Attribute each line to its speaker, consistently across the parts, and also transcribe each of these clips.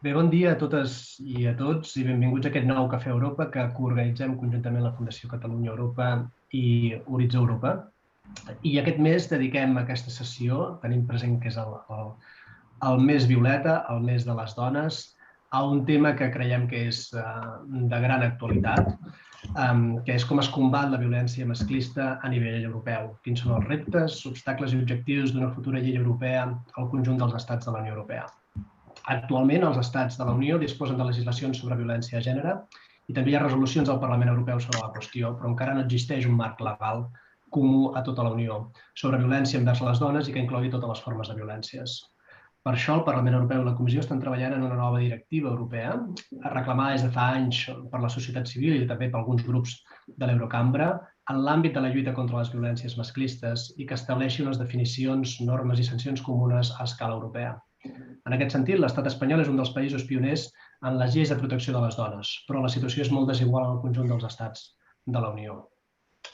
Speaker 1: Bé, bon dia a totes i a tots i benvinguts a aquest nou Cafè Europa que coorganitzem conjuntament la Fundació Catalunya Europa i Horitzó Europa. I aquest mes dediquem aquesta sessió, tenim present que és el mes violeta, el mes de les dones, a un tema que creiem que és de gran actualitat, que és com es combat la violència masclista a nivell europeu. Quins són els reptes, obstacles i objectius d'una futura llei europea al conjunt dels estats de la Unió Europea. Actualment, els estats de la Unió disposen de legislacions sobre violència de gènere i també hi ha resolucions del Parlament Europeu sobre la qüestió, però encara no existeix un marc legal comú a tota la Unió sobre violència envers les dones i que inclogui totes les formes de violències. Per això, el Parlament Europeu i la Comissió estan treballant en una nova directiva europea, reclamada des de fa anys per la societat civil i també per alguns grups de l'Eurocambra, en l'àmbit de la lluita contra les violències masclistes i que estableixi unes definicions, normes i sancions comunes a escala europea. En aquest sentit, l'estat espanyol és un dels països pioners en les lleis de protecció de les dones, però la situació és molt desigual en el conjunt dels estats de la Unió.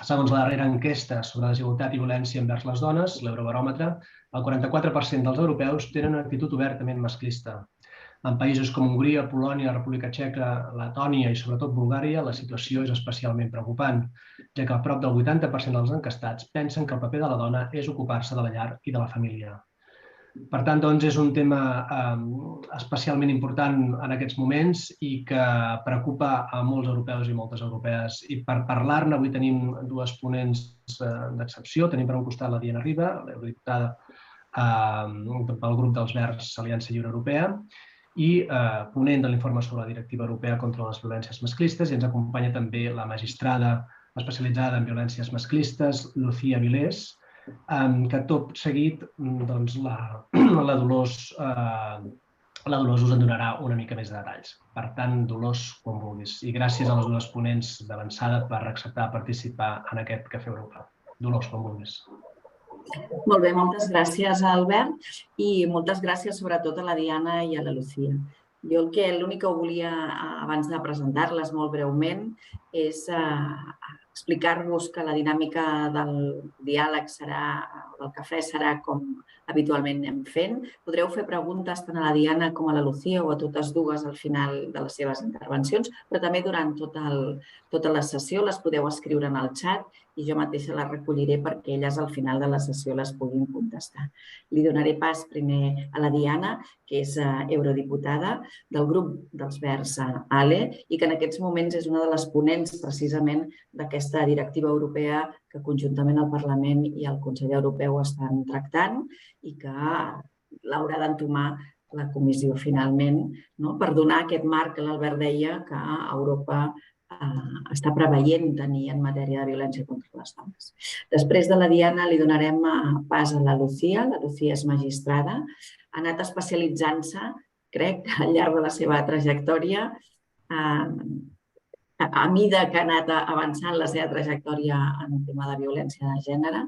Speaker 1: Segons la darrera enquesta sobre desigualtat i violència envers les dones, l'Eurobaròmetre, el 44% dels europeus tenen una actitud obertament masclista. En països com Hongria, Polònia, la República Txeca, Letònia i sobretot Bulgària, la situació és especialment preocupant, ja que prop del 80% dels enquestats pensen que el paper de la dona és ocupar-se de la llar i de la família. Per tant, doncs, és un tema especialment important en aquests moments i que preocupa a molts europeus i moltes europees. I per parlar-ne, avui tenim dues ponents d'excepció. Tenim per un costat la Diana Riba, l'eurodiputada pel grup dels Verds Aliança Lliure Europea, i ponent de l'informe sobre la Directiva Europea contra les Violències Masclistes. I ens acompanya també la magistrada especialitzada en violències masclistes, Lucía Vilés, que tot seguit doncs, la Dolors us en donarà una mica més de detalls. Per tant, Dolors, quan vulguis. I gràcies a les dues ponents d'avançada per acceptar participar en aquest Cafè Europa. Dolors, quan vulguis.
Speaker 2: Molt bé, moltes gràcies, Albert, i moltes gràcies sobretot a la Diana i a la Lucía. Jo l'únic que volia, abans de presentar-les molt breument, és explicar-vos que la dinàmica del diàleg del cafè serà com habitualment anem fent. Podreu fer preguntes tant a la Diana com a la Lucía o a totes dues al final de les seves intervencions, però també durant tota la sessió les podeu escriure en el xat i jo mateixa les recolliré perquè elles al final de la sessió les puguin contestar. Li donaré pas primer a la Diana, que és eurodiputada del grup dels Verds ALE i que en aquests moments és una de les ponents precisament d'aquesta directiva europea que conjuntament el Parlament i el Consell Europeu estan tractant i que l'haurà d'entomar la Comissió finalment per donar aquest marc que l'Albert deia que Europa està preveient tenir en matèria de violència contra les dones. Després de la Diana li donarem pas a la Lucía. La Lucía és magistrada. Ha anat especialitzant-se, crec, al llarg de la seva trajectòria, a mida que ha anat avançant la seva trajectòria en el tema de violència de gènere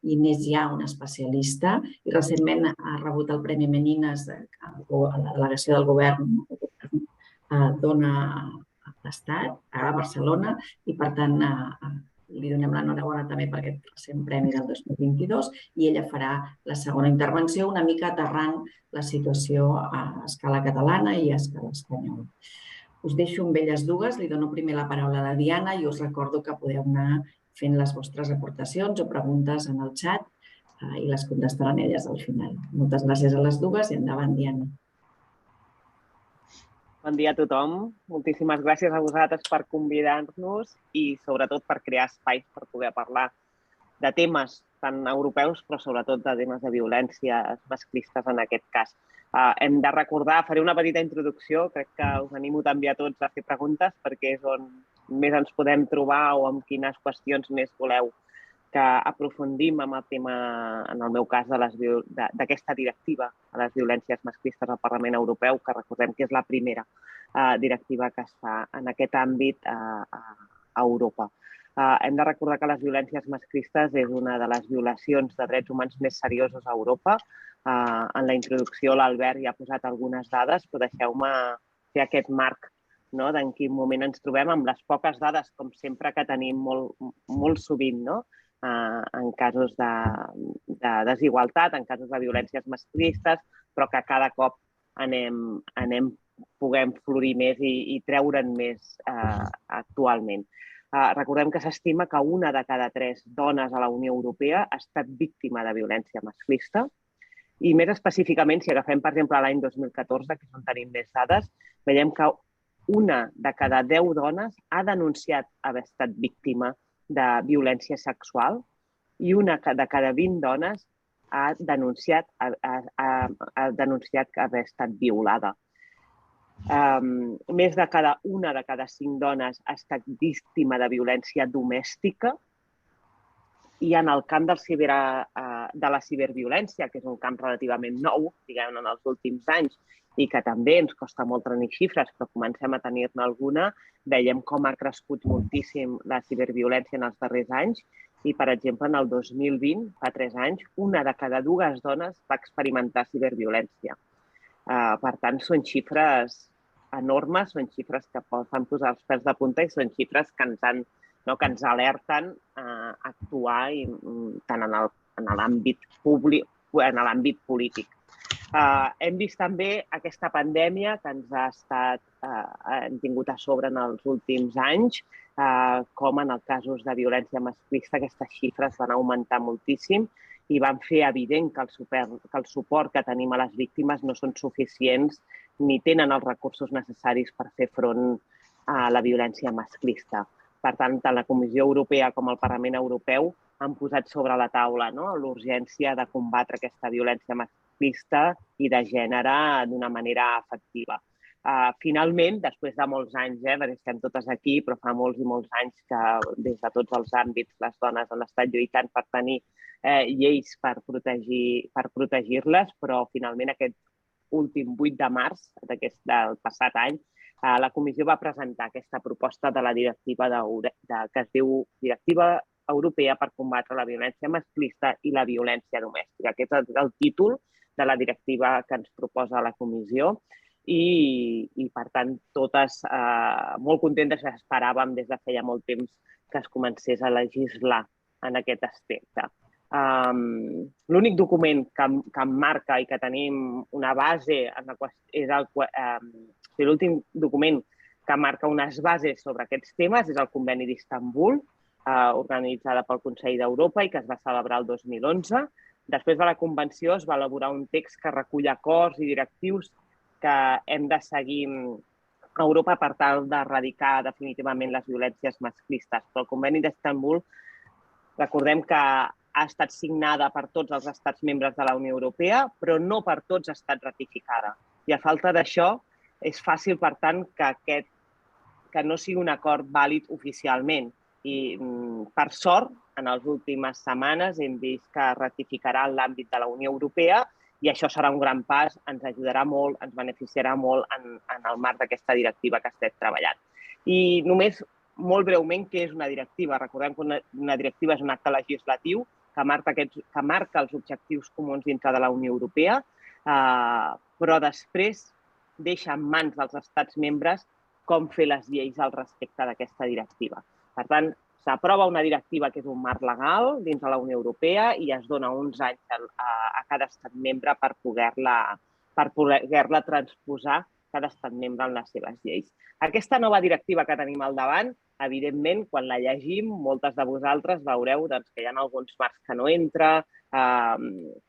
Speaker 2: i n'és ja una especialista i recentment ha rebut el Premi Menines que la delegació del govern dona a l'Estat, a Barcelona, i per tant li donem l'enhorabona també per aquest recent premi del 2022 i ella farà la segona intervenció una mica aterrant la situació a escala catalana i a escala espanyola. Us deixo amb elles dues, li dono primer la paraula a la Diana i us recordo que podeu anar fent les vostres aportacions o preguntes en el xat i les contestaran elles al final. Moltes gràcies a les dues i endavant, Diana.
Speaker 3: Bon dia a tothom. Moltíssimes gràcies a vosaltres per convidar-nos i sobretot per crear espais per poder parlar de temes tant europeus però sobretot de temes de violències masclistes en aquest cas. Hem de recordar, faré una petita introducció, crec que us animo també a tots a fer preguntes perquè és on més ens podem trobar o amb quines qüestions més voleu que aprofundim amb el tema, en el meu cas, d'aquesta directiva a les violències masclistes al Parlament Europeu, que recordem que és la primera directiva que es fa en aquest àmbit a Europa. Hem de recordar que les violències masclistes és una de les violacions de drets humans més serioses a Europa. En la introducció l'Albert ja ha posat algunes dades, però deixeu-me fer aquest marc d'en quin moment ens trobem amb les poques dades, com sempre, que tenim molt sovint, en casos de desigualtat, en casos de violències masclistes, però que cada cop anem puguem florir més i treure'n més actualment. Recordem que s'estima que 1 de cada 3 dones a la Unió Europea ha estat víctima de violència masclista i més específicament, si agafem, per exemple, l'any 2014, que és on tenim més dades, veiem que 1 de cada 10 dones ha denunciat haver estat víctima de violència sexual i 1 de cada 20 dones ha denunciat haver estat violada. Més de cada 1 de cada 5 dones ha estat víctima de violència domèstica i en el camp de la ciberviolència, que és un camp relativament nou, diguem, en els últims anys, i que també ens costa molt tenir xifres, però comencem a tenir-ne alguna, veiem com ha crescut moltíssim la ciberviolència en els darrers anys i, per exemple, en el 2020, fa 3 anys, 1 de cada 2 dones va experimentar ciberviolència. Per tant, són xifres enormes, són xifres que fan posar els pèls de punta i són xifres que ens alerten a actuar tant en l'àmbit públic com en l'àmbit polític. Hem vist també aquesta pandèmia que hem tingut a sobre en els últims anys, com en els casos de violència masclista aquestes xifres van augmentar moltíssim i van fer evident que el suport que tenim a les víctimes no són suficients ni tenen els recursos necessaris per fer front a la violència masclista. Per tant, tant la Comissió Europea com el Parlament Europeu han posat sobre la taula l'urgència de combatre aquesta violència masclista i de gènere d'una manera efectiva. Finalment, després de molts anys, perquè estem totes aquí, però fa molts i molts anys que des de tots els àmbits les dones han estat lluitant per tenir lleis per protegir-les, però finalment aquest últim 8 de març del passat any la Comissió va presentar aquesta proposta de la directiva que es diu Directiva Europea per combatre la violència masclista i la violència domèstica. Aquest és el títol de la directiva que ens proposa la Comissió i per tant, totes molt contentes, esperàvem des de feia molt temps que es comencés a legislar en aquest aspecte. L'únic document que emmarca i que tenim una base és l'últim document que marca unes bases sobre aquests temes és el Conveni d'Istanbul, organitzada pel Consell d'Europa i que es va celebrar el 2011. Després de la Convenció es va elaborar un text que recull acords i directius que hem de seguir a Europa per tal d'erradicar definitivament les violències masclistes. Però el Conveni d'Istanbul, recordem que ha estat signada per tots els estats membres de la Unió Europea, però no per tots ha estat ratificada. I a falta d'això, és fàcil, per tant, que no sigui un acord vàlid oficialment. I, per sort, en les últimes setmanes hem vist que ratificarà en l'àmbit de la Unió Europea i això serà un gran pas, ens ajudarà molt, ens beneficiarà molt en el marc d'aquesta directiva que estem treballant. I només, molt breument, què és una directiva? Recordem que una directiva és un acte legislatiu que marca els objectius comuns dintre de la Unió Europea, però després deixa en mans dels estats membres com fer les lleis al respecte d'aquesta directiva. Per tant, s'aprova una directiva que és un marc legal dins de la Unió Europea i es dona uns anys a cada estat membre per poder-la transposar cada estat membre en les seves lleis. Aquesta nova directiva que tenim al davant, evidentment, quan la llegim, moltes de vosaltres veureu que hi ha alguns marcs que no entra,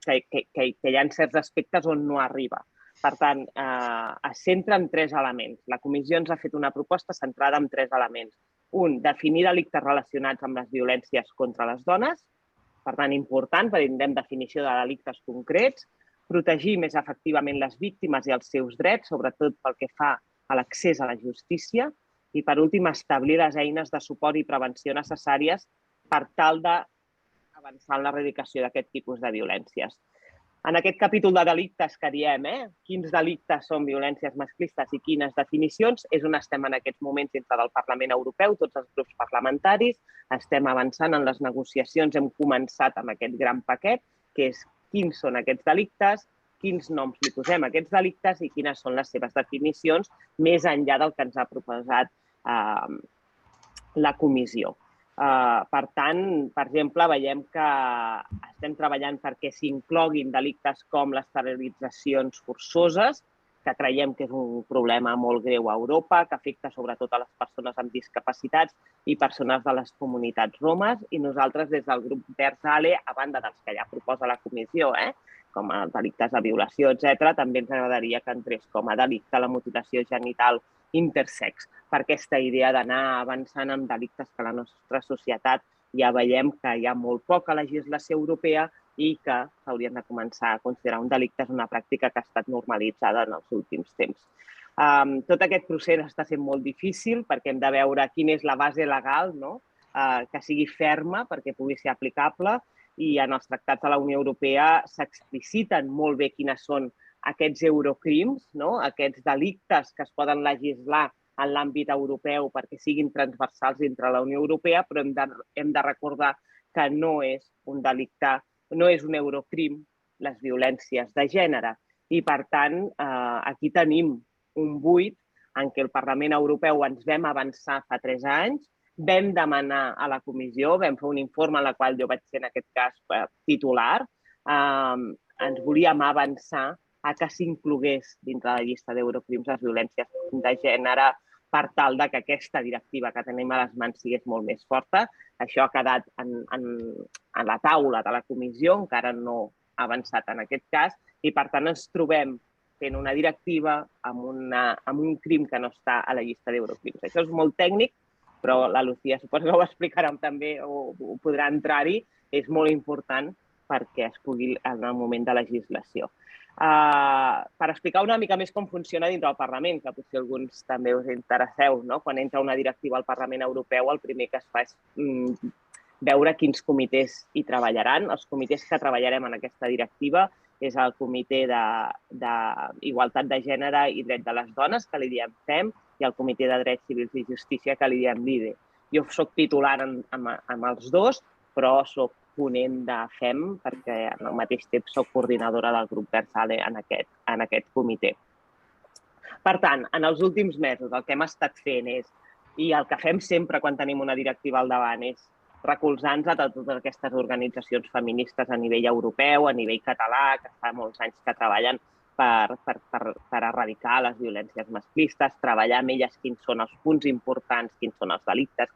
Speaker 3: que hi ha certs aspectes on no arriba. Per tant, es centra en 3 elements. La Comissió ens ha fet una proposta centrada en 3 elements. Un, definir delictes relacionats amb les violències contra les dones. Per tant, important, perquè tindrem definició de delictes concrets. Protegir més efectivament les víctimes i els seus drets, sobretot pel que fa a l'accés a la justícia. I, per últim, establir les eines de suport i prevenció necessàries per tal d'avançar en l'erradicació d'aquest tipus de violències. En aquest capítol de delictes que diem, quins delictes són violències masclistes i quines definicions, és on estem en aquests moments dintre del Parlament Europeu, tots els grups parlamentaris, estem avançant en les negociacions, hem començat amb aquest gran paquet, que és quins són aquests delictes, quins noms li posem a aquests delictes i quines són les seves definicions, més enllà del que ens ha proposat la Comissió. Per tant, per exemple, veiem que estem treballant perquè s'incloguin delictes com les esterilitzacions forçoses, que creiem que és un problema molt greu a Europa, que afecta sobretot a les persones amb discapacitats i persones de les comunitats romes, i nosaltres des del grup Verds ALE, a banda dels que ja proposa la comissió, com els delictes de violació, etc., també ens agradaria que entrés com a delicte la mutilació genital intersex, per aquesta idea d'anar avançant amb delictes que a la nostra societat ja veiem que hi ha molt poca legislació europea i que s'haurien de començar a considerar un delicte. És una pràctica que ha estat normalitzada en els últims temps. Tot aquest procés està sent molt difícil perquè hem de veure quina és la base legal, que sigui ferma perquè pugui ser aplicable, i en els tractats de la Unió Europea s'expliciten molt bé quines són aquests eurocrims, aquests delictes que es poden legislar en l'àmbit europeu perquè siguin transversals dintre la Unió Europea, però hem de recordar que no és un delicte, no és un eurocrim les violències de gènere. I, per tant, aquí tenim un buit en què el Parlament Europeu ens vam avançar fa 3 anys, vam demanar a la comissió, vam fer un informe en el qual jo vaig ser, en aquest cas, titular, ens volíem avançar a que s'inclogués dintre la llista d'eurocrims les violències de gènere per tal que aquesta directiva que tenim a les mans sigués molt més forta. Això ha quedat a la taula de la comissió, encara no ha avançat en aquest cas, i per tant ens trobem fent una directiva amb un crim que no està a la llista d'eurocrims. Això és molt tècnic, però la Lucía suposo que ho explicarà també o podrà entrar-hi. És molt important perquè es pugui en el moment de legislació. Per explicar una mica més com funciona dintre del Parlament, que potser alguns també us interesseu, quan entra una directiva al Parlament Europeu, el primer que es fa és veure quins comitès hi treballaran. Els comitès que treballarem en aquesta directiva és el Comitè d'Igualtat de Gènere i Dret de les Dones, que li diem FEM, i el Comitè de Drets Civils i Justícia, que li diem LIDE. Jo soc titular amb els dos, però soc ponent de FEM perquè al mateix temps soc coordinadora del grup Verds ALE en aquest comitè. Per tant, en els últims mesos el que hem estat fent és, i el que fem sempre quan tenim una directiva al davant, és recolzar-nos a totes aquestes organitzacions feministes a nivell europeu, a nivell català, que fa molts anys que treballen per erradicar les violències masclistes, treballar amb elles quins són els punts importants, quins són els delictes,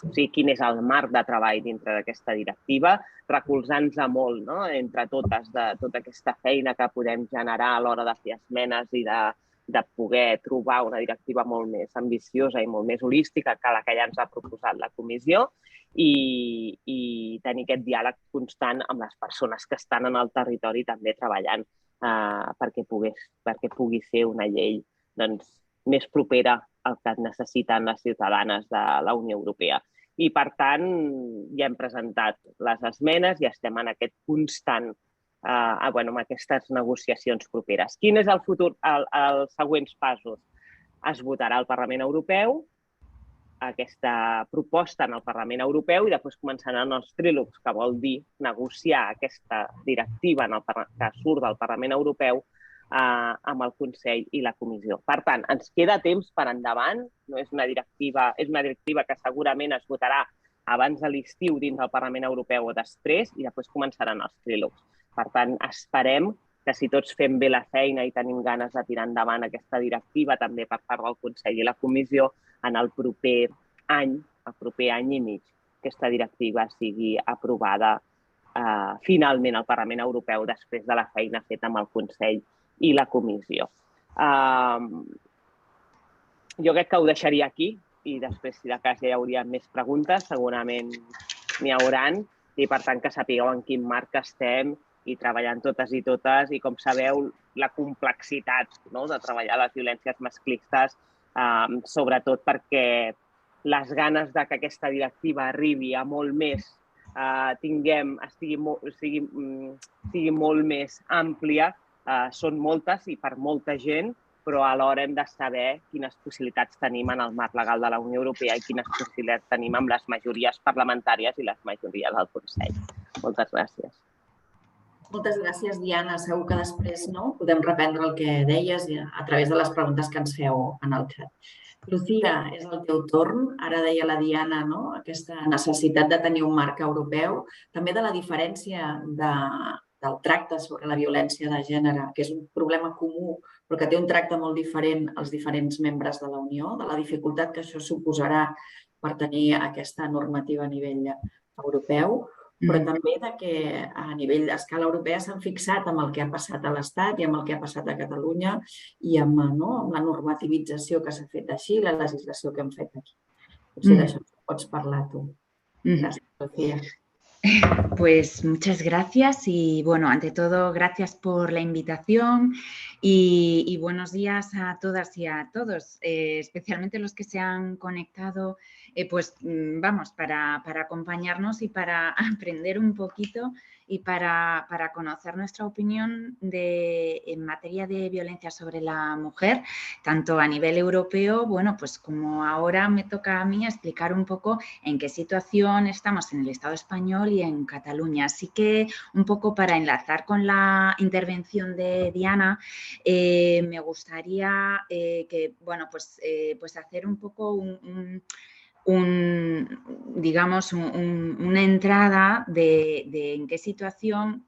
Speaker 3: o sigui, quin és el marc de treball dintre d'aquesta directiva, recolzant-nos molt entre totes de tota aquesta feina que podem generar a l'hora de fer esmenes i de poder trobar una directiva molt més ambiciosa i molt més holística que la que ja ens ha proposat la comissió, i tenir aquest diàleg constant amb les persones que estan en el territori també treballant perquè pugui ser una llei més propera al que necessiten les ciutadanes de la Unió Europea. I, per tant, ja hem presentat les esmenes i estem en aquest constant, amb aquestes negociacions properes. Quin és el futur, els següents passos? Es votarà al Parlament Europeu, aquesta proposta en el Parlament Europeu, i després començaran els trílogs, que vol dir negociar aquesta directiva que surt del Parlament Europeu amb el Consell i la Comissió. Per tant, ens queda temps per endavant. No és una directiva, és una directiva que segurament es votarà abans de l'estiu dins del Parlament Europeu o després, i després començaran els trílogs. Per tant, esperem que si tots fem bé la feina i tenim ganes de tirar endavant aquesta directiva també per part del Consell i la Comissió, en el proper any i mig, aquesta directiva sigui aprovada finalment al Parlament Europeu després de la feina feta amb el Consell i la Comissió. Jo crec que ho deixaria aquí i després, si de cas, ja hi hauria més preguntes, segurament n'hi hauran, i per tant que sapigueu en quin marc estem i treballant totes, i com sabeu, la complexitat de treballar les violències masclistes, sobretot perquè les ganes que aquesta directiva arribi a molt més, sigui molt més àmplia, són moltes i per molta gent, però alhora hem de saber quines possibilitats tenim en el marc legal de la Unió Europea i quines possibilitats tenim amb les majories parlamentàries i les majories del Consell. Moltes gràcies.
Speaker 2: Moltes gràcies, Diana. Segur que després podem reprendre el que deies a través de les preguntes que ens feu en el xat. Lucía, és el teu torn. Ara deia la Diana aquesta necessitat de tenir un marc europeu, també de la diferència de del tracte sobre la violència de gènere, que és un problema comú però que té un tracte molt diferent als diferents membres de la Unió, de la dificultat que això suposarà per tenir aquesta normativa a nivell europeu, però també que a nivell d'escala europea s'han fixat amb el que ha passat a l'Estat i amb el que ha passat a Catalunya i amb la normativització que s'ha fet així, la legislació que hem fet aquí. Potser d'això pots parlar tu. Gràcies, Sofía.
Speaker 4: Pues muchas gracias y bueno, ante todo, gracias por la invitación y buenos días a todas y a todos, especialmente los que se han conectado, pues vamos, para acompañarnos y para aprender un poquito y para conocer nuestra opinión en materia de violencia sobre la mujer, tanto a nivel europeo, bueno, pues como ahora me toca a mí explicar un poco en qué situación estamos en el Estado español y en Cataluña. Así que un poco para enlazar con la intervención de Diana, me gustaría que, bueno, pues hacer un poco digamos, una entrada de en qué situación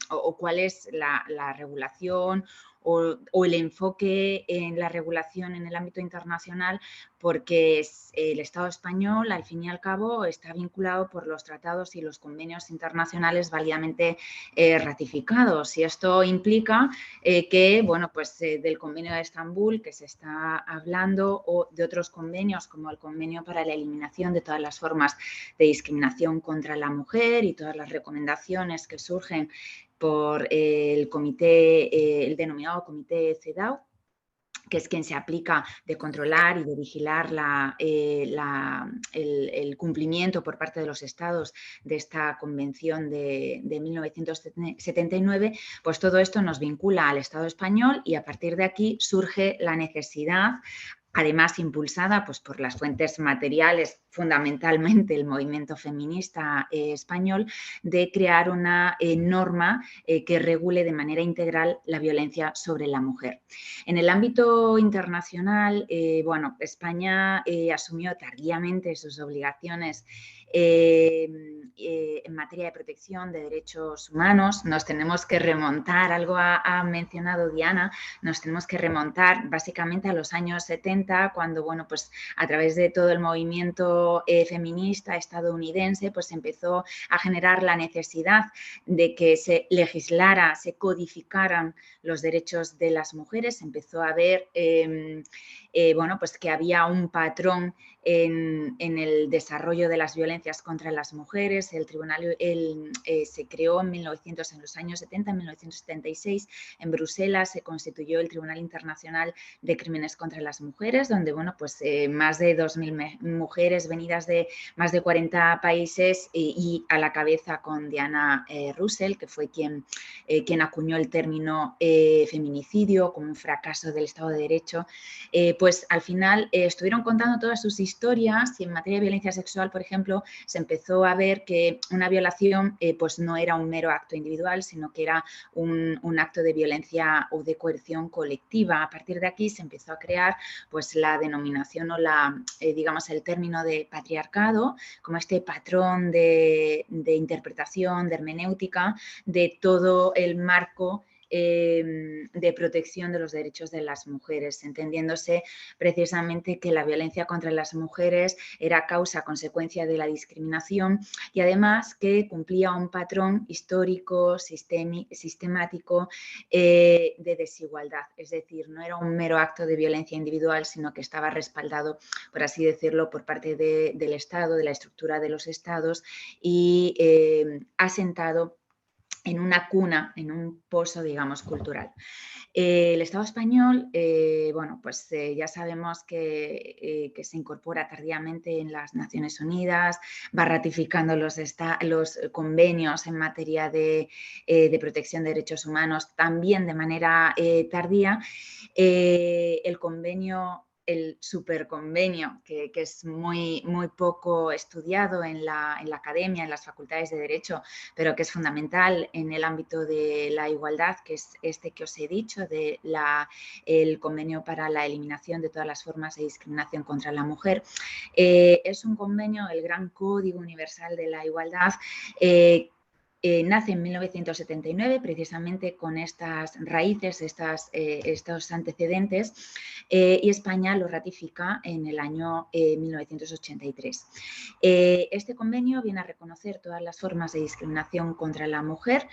Speaker 4: o cuál es la regulación o el enfoque en la regulación en el ámbito internacional, porque el Estado español, al fin y al cabo, está vinculado por los tratados y los convenios internacionales válidamente ratificados. Y esto implica que, bueno, pues del convenio de Estambul que se está hablando o de otros convenios como el convenio para la eliminación de todas las formas de discriminación contra la mujer y todas las recomendaciones que surgen por el comité, el denominado comité CEDAW, que es quien se aplica de controlar y de vigilar el cumplimiento por parte de los estados de esta convención de 1979, pues todo esto nos vincula al Estado español y a partir de aquí surge la necesidad, además impulsada pues, por las fuentes materiales, fundamentalmente el movimiento feminista español, de crear una norma que regule de manera integral la violencia sobre la mujer. En el ámbito internacional, bueno, España asumió tardíamente sus obligaciones en materia de protección de derechos humanos. Nos tenemos que remontar, algo ha mencionado Diana, nos tenemos que remontar básicamente a los años 70, cuando, bueno, pues a través de todo el movimiento feminista estadounidense, pues empezó a generar la necesidad de que se legislara, se codificaran los derechos de las mujeres. Empezó a ver, bueno, pues que había un patrón en el desarrollo de las violencias contra las mujeres. El tribunal se creó en los años 70, en 1976, en Bruselas se constituyó el Tribunal Internacional de Crímenes contra las Mujeres, donde, bueno, pues más de 2.000 mujeres venidas de más de 40 países y a la cabeza con Diana Russell, que fue quien acuñó el término feminicidio como un fracaso del Estado de Derecho, pues al final estuvieron contando todas sus historias y en materia de violencia sexual, por ejemplo, se empezó a ver que una violación pues no era un mero acto individual, sino que era un acto de violencia o de coerción colectiva. A partir de aquí se empezó a crear pues la denominación o digamos el término de patriarcado como este patrón de interpretación, de hermenéutica de todo el marco de protección de los derechos de las mujeres, entendiéndose precisamente que la violencia contra las mujeres era causa, consecuencia de la discriminación y además que cumplía un patrón histórico, sistemático de desigualdad. Es decir, no era un mero acto de violencia individual, sino que estaba respaldado, por así decirlo, por parte del Estado, de la estructura de los estados y asentado en una cuna, en un pozo, digamos, cultural. El Estado español, bueno, pues ya sabemos que se incorpora tardíamente en las Naciones Unidas, va ratificando los convenios en materia de protección de derechos humanos también de manera tardía. El convenio, el superconvenio, que es muy poco estudiado en la academia, en las facultades de Derecho, pero que es fundamental en el ámbito de la igualdad, que es este que os he dicho, el convenio para la eliminación de todas las formas de discriminación contra la mujer. Es un convenio, el Gran Código Universal de la Igualdad, nace en 1979 precisamente con estas raíces, estos antecedentes, y España lo ratifica en el año 1983. Este convenio viene a reconocer todas las formas de discriminación contra la mujer,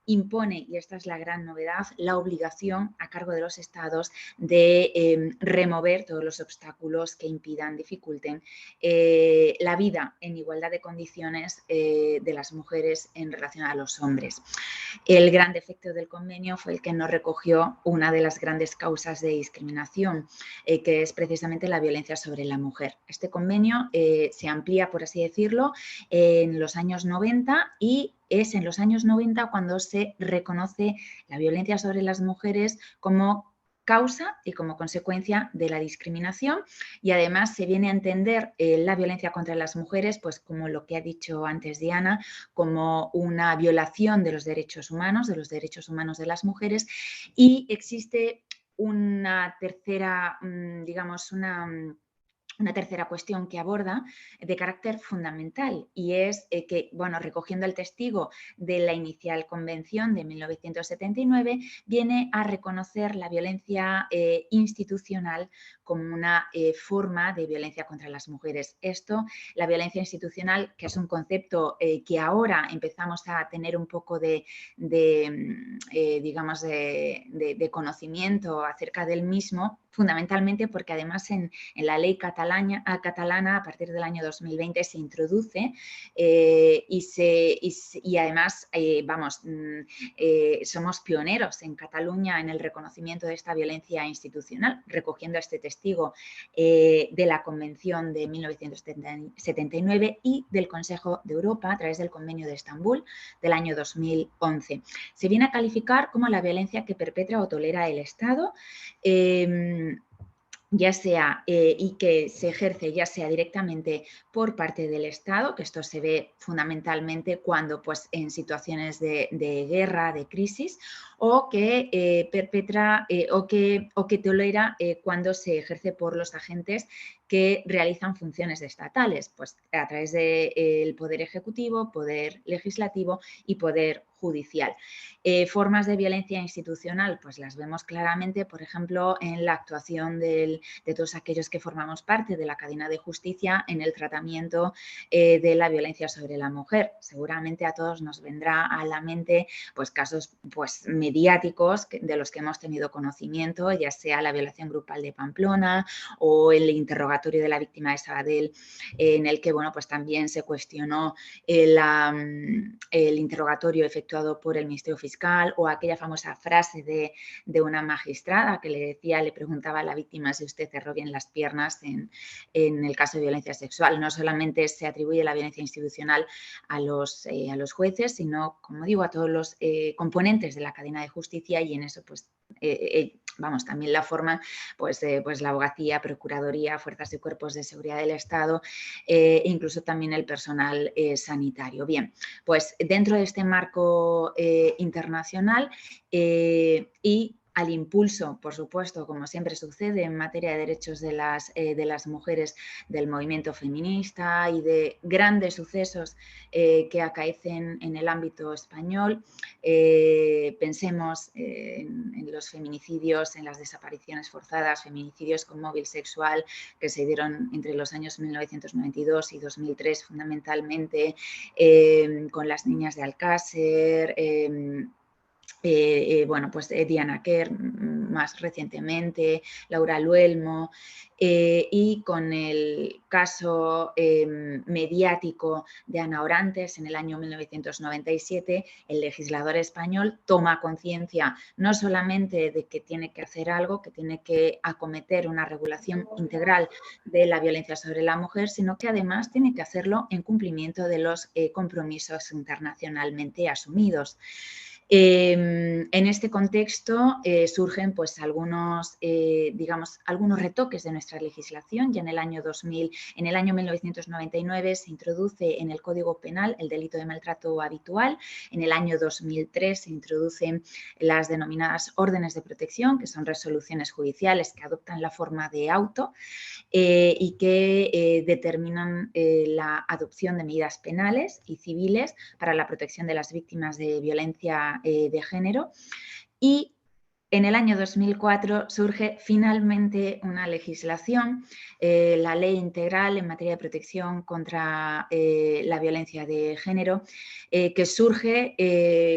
Speaker 4: impone, y esta es la gran novedad, la obligación a cargo de los Estados de remover todos los obstáculos que impidan, dificulten la vida en igualdad de condiciones de las mujeres en relación a los hombres. El gran defecto del convenio fue el que no recogió una de las grandes causas de discriminación, que es precisamente la violencia sobre la mujer. Este convenio se amplía, por así decirlo, en los años 90 y es en los años 90 cuando se reconoce la violencia sobre las mujeres como causa y como consecuencia de la discriminación, y además se viene a entender la violencia contra las mujeres, pues como lo que ha dicho antes Diana, como una violación de los derechos humanos de las mujeres, y existe una tercera, digamos, una tercera cuestión que aborda de carácter fundamental, y es que, bueno, recogiendo el testigo de la inicial convención de 1979, viene a reconocer la violencia institucional como una forma de violencia contra las mujeres. Esto, la violencia institucional, que es un concepto que ahora empezamos a tener un poco de conocimiento acerca del mismo, fundamentalmente porque además en la ley catalana a partir del año 2020 se introduce y además somos pioneros en Cataluña en el reconocimiento de esta violencia institucional, recogiendo este testigo de la Convención de 1979 y del Consejo de Europa a través del Convenio de Estambul del año 2011. Se viene a calificar como la violencia que perpetra o tolera el Estado, ya sea y que se ejerce ya sea directamente por parte del Estado, que esto se ve fundamentalmente cuando pues en situaciones de guerra, de crisis, o que perpetra o que tolera cuando se ejerce por los agentes que realizan funciones estatales, pues a través del Poder Ejecutivo, Poder Legislativo y Poder Judicial. Formas de violencia institucional, pues las vemos claramente, por ejemplo, en la actuación de todos aquellos que formamos parte de la cadena de justicia en el tratamiento de la violencia sobre la mujer. Seguramente a todos nos vendrá a la mente pues casos pues mediáticos de los que hemos tenido conocimiento, ya sea la violación grupal de Pamplona o el interrogatorio de la víctima de Sabadell, en el que bueno, pues también se cuestionó el interrogatorio efectuado por el Ministerio Fiscal, o aquella famosa frase de una magistrada que le preguntaba a la víctima si usted cerró bien las piernas en el caso de violencia sexual. No solamente se atribuye la violencia institucional a los jueces, sino, como digo, a todos los componentes de la cadena de justicia, y en eso pues también la forma pues la abogacía, procuraduría, fuerzas y cuerpos de seguridad del Estado, incluso también el personal sanitario. Bien, pues dentro de este marco internacional y al impulso, por supuesto, como siempre sucede en materia de derechos de las mujeres, del movimiento feminista y de grandes sucesos que acaecen en el ámbito español. Pensemos en los feminicidios, en las desapariciones forzadas, feminicidios con móvil sexual que se dieron entre los años 1992 y 2003 fundamentalmente, con las niñas de Alcácer, Diana Kerr más recientemente, Laura Luelmo, y con el caso mediático de Ana Orantes en el año 1997, el legislador español toma conciencia no solamente de que tiene que hacer algo, que tiene que acometer una regulación integral de la violencia sobre la mujer, sino que además tiene que hacerlo en cumplimiento de los compromisos internacionalmente asumidos. En este contexto surgen pues, algunos retoques de nuestra legislación. Ya en el año 1999 se introduce en el Código Penal el delito de maltrato habitual. En el año 2003 se introducen las denominadas órdenes de protección, que son resoluciones judiciales que adoptan la forma de auto y que determinan la adopción de medidas penales y civiles para la protección de las víctimas de violencia de género. Y en el año 2004 surge finalmente una legislación, la Ley Integral en materia de protección contra la violencia de género, que surge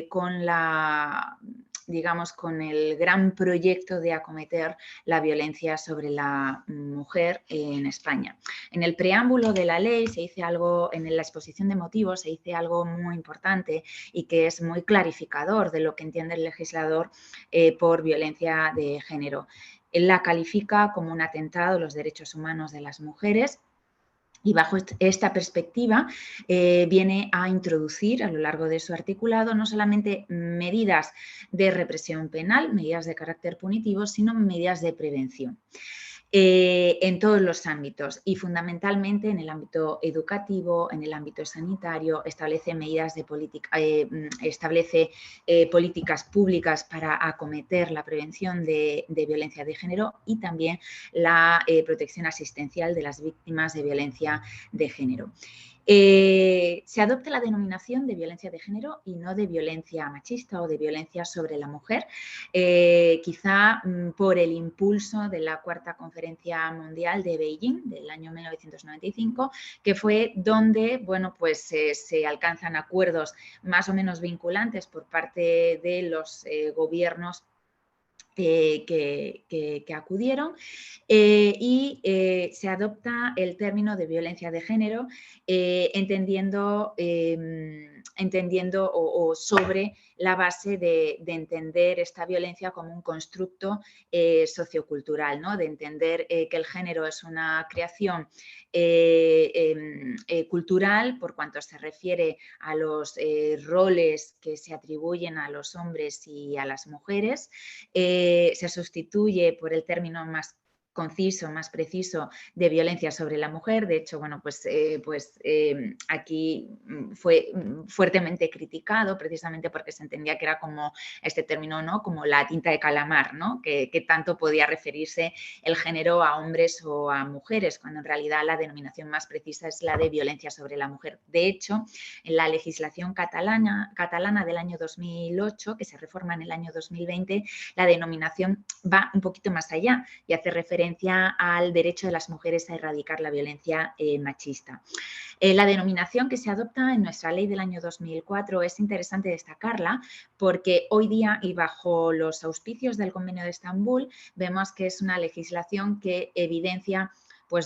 Speaker 4: con el gran proyecto de acometer la violencia sobre la mujer en España. En el preámbulo de la ley se dice algo, en la exposición de motivos se dice algo muy importante y que es muy clarificador de lo que entiende el legislador por violencia de género. Él la califica como un atentado a los derechos humanos de las mujeres. Y bajo esta perspectiva viene a introducir a lo largo de su articulado no solamente medidas de represión penal, medidas de carácter punitivo, sino medidas de prevención. En todos los ámbitos y fundamentalmente en el ámbito educativo, en el ámbito sanitario, establece medidas de políticas públicas para acometer la prevención de violencia de género y también la protección asistencial de las víctimas de violencia de género. Se adopta la denominación de violencia de género y no de violencia machista o de violencia sobre la mujer, quizá por el impulso de la Cuarta Conferencia Mundial de Beijing del año 1995, que fue donde se alcanzan acuerdos más o menos vinculantes por parte de los gobiernos que acudieron y se adopta el término de violencia de género entendiendo o sobre la base de entender esta violencia como un constructo sociocultural, ¿no? De entender que el género es una creación cultural por cuanto se refiere a los roles que se atribuyen a los hombres y a las mujeres. Se sustituye por el término más conciso, más preciso de violencia sobre la mujer. De hecho, aquí fue fuertemente criticado precisamente porque se entendía que era como este término, ¿no? Como la tinta de calamar, ¿no? Que tanto podía referirse el género a hombres o a mujeres, cuando en realidad la denominación más precisa es la de violencia sobre la mujer. De hecho, en la legislación catalana del año 2008, que se reforma en el año 2020, la denominación va un poquito más allá y hace referencia al derecho de las mujeres a erradicar la violencia machista. La denominación que se adopta en nuestra ley del año 2004 es interesante destacarla porque hoy día y bajo los auspicios del Convenio de Estambul vemos que es una legislación que evidencia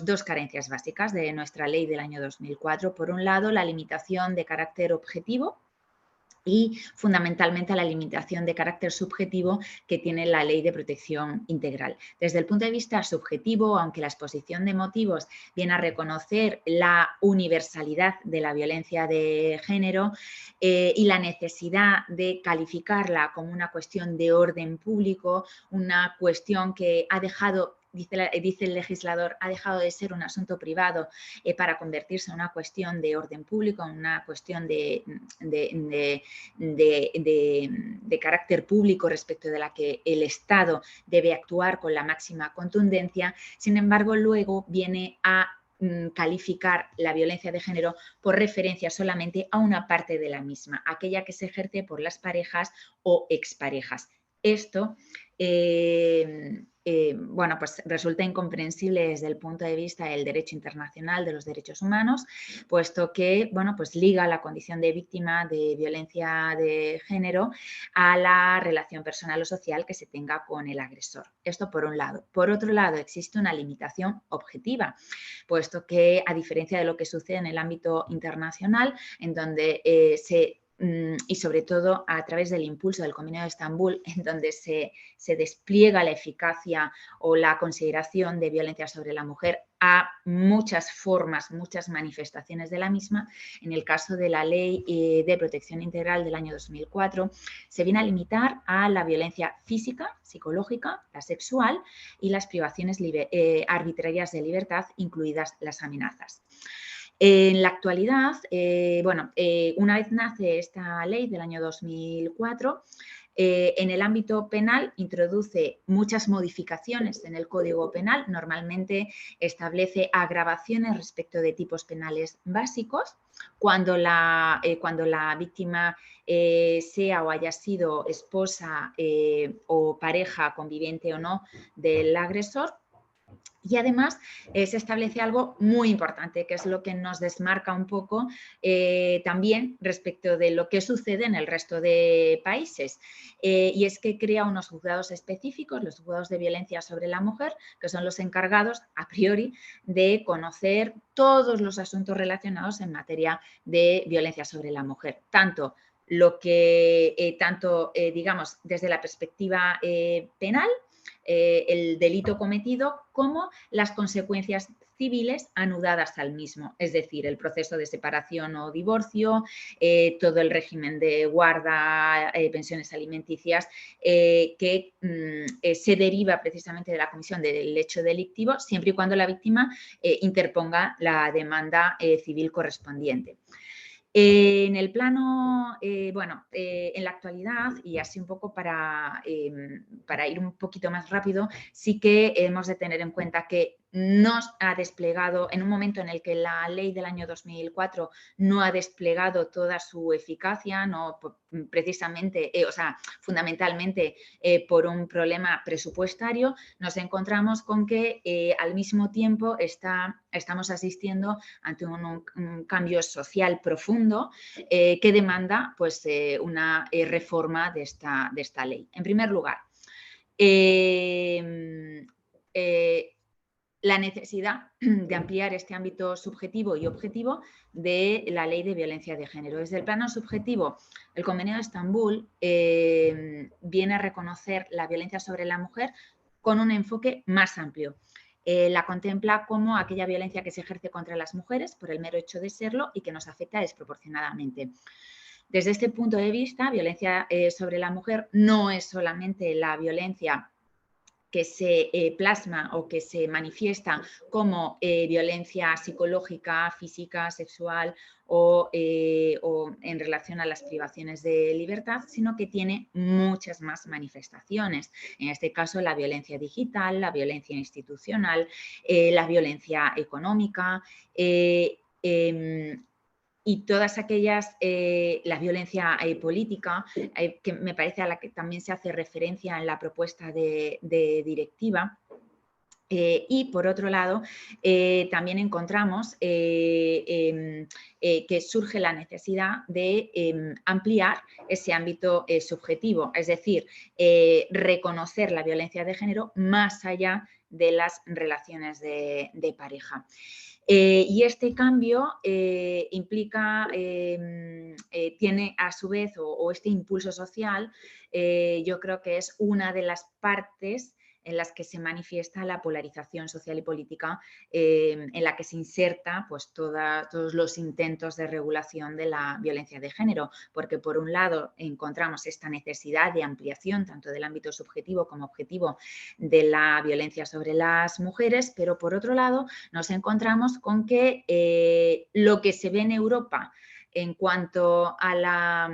Speaker 4: dos carencias básicas de nuestra ley del año 2004. Por un lado, la limitación de carácter objetivo y fundamentalmente la limitación de carácter subjetivo que tiene la Ley de Protección Integral. Desde el punto de vista subjetivo, aunque la exposición de motivos viene a reconocer la universalidad de la violencia de género y la necesidad de calificarla como una cuestión de orden público, una cuestión que ha dejado, dice el legislador, ha dejado de ser un asunto privado para convertirse en una cuestión de orden público, en una cuestión de carácter público respecto de la que el Estado debe actuar con la máxima contundencia. Sin embargo, luego viene a calificar la violencia de género por referencia solamente a una parte de la misma, aquella que se ejerce por las parejas o exparejas. Esto resulta incomprensible desde el punto de vista del derecho internacional de los derechos humanos, puesto que liga la condición de víctima de violencia de género a la relación personal o social que se tenga con el agresor. Esto por un lado. Por otro lado, existe una limitación objetiva, puesto que a diferencia de lo que sucede en el ámbito internacional, en donde se y sobre todo a través del impulso del Convenio de Estambul, en donde se despliega la eficacia o la consideración de violencia sobre la mujer a muchas formas, muchas manifestaciones de la misma. En el caso de la Ley de Protección Integral del año 2004, se viene a limitar a la violencia física, psicológica, la sexual y las privaciones arbitrarias de libertad, incluidas las amenazas. En la actualidad, una vez nace esta ley del año 2004, en el ámbito penal introduce muchas modificaciones en el Código Penal. Normalmente establece agravaciones respecto de tipos penales básicos cuando la víctima sea o haya sido esposa o pareja, conviviente o no, del agresor. Y además se establece algo muy importante, que es lo que nos desmarca un poco también respecto de lo que sucede en el resto de países. Y es que crea unos juzgados específicos, los juzgados de violencia sobre la mujer, que son los encargados, a priori, de conocer todos los asuntos relacionados en materia de violencia sobre la mujer. Tanto digamos, desde la perspectiva penal, el delito cometido, como las consecuencias civiles anudadas al mismo, es decir, el proceso de separación o divorcio, todo el régimen de guarda, pensiones alimenticias, que se deriva precisamente de la comisión del hecho delictivo, siempre y cuando la víctima interponga la demanda civil correspondiente. En el plano, en la actualidad, y así un poco para ir un poquito más rápido, sí que hemos de tener en cuenta que no ha desplegado, en un momento en el que la ley del año 2004 no ha desplegado toda su eficacia, no precisamente, fundamentalmente por un problema presupuestario, nos encontramos con que al mismo tiempo estamos asistiendo ante un cambio social profundo que demanda pues, una reforma de esta ley. En primer lugar, la necesidad de ampliar este ámbito subjetivo y objetivo de la Ley de Violencia de Género. Desde el plano subjetivo, el Convenio de Estambul viene a reconocer la violencia sobre la mujer con un enfoque más amplio. La contempla como aquella violencia que se ejerce contra las mujeres por el mero hecho de serlo y que nos afecta desproporcionadamente. Desde este punto de vista, violencia sobre la mujer no es solamente la violencia que se plasma o que se manifiesta como violencia psicológica, física, sexual o en relación a las privaciones de libertad, sino que tiene muchas más manifestaciones. En este caso, la violencia digital, la violencia institucional, la violencia económica, y todas aquellas, la violencia política, que me parece a la que también se hace referencia en la propuesta de directiva. Y por otro lado, también encontramos que surge la necesidad de ampliar ese ámbito subjetivo, es decir, reconocer la violencia de género más allá de las relaciones de pareja. Y este cambio implica, tiene a su vez, o este impulso social, yo creo que es una de las partes en las que se manifiesta la polarización social y política, en la que se inserta pues, todos los intentos de regulación de la violencia de género, porque por un lado encontramos esta necesidad de ampliación tanto del ámbito subjetivo como objetivo de la violencia sobre las mujeres, pero por otro lado nos encontramos con que lo que se ve en Europa en cuanto a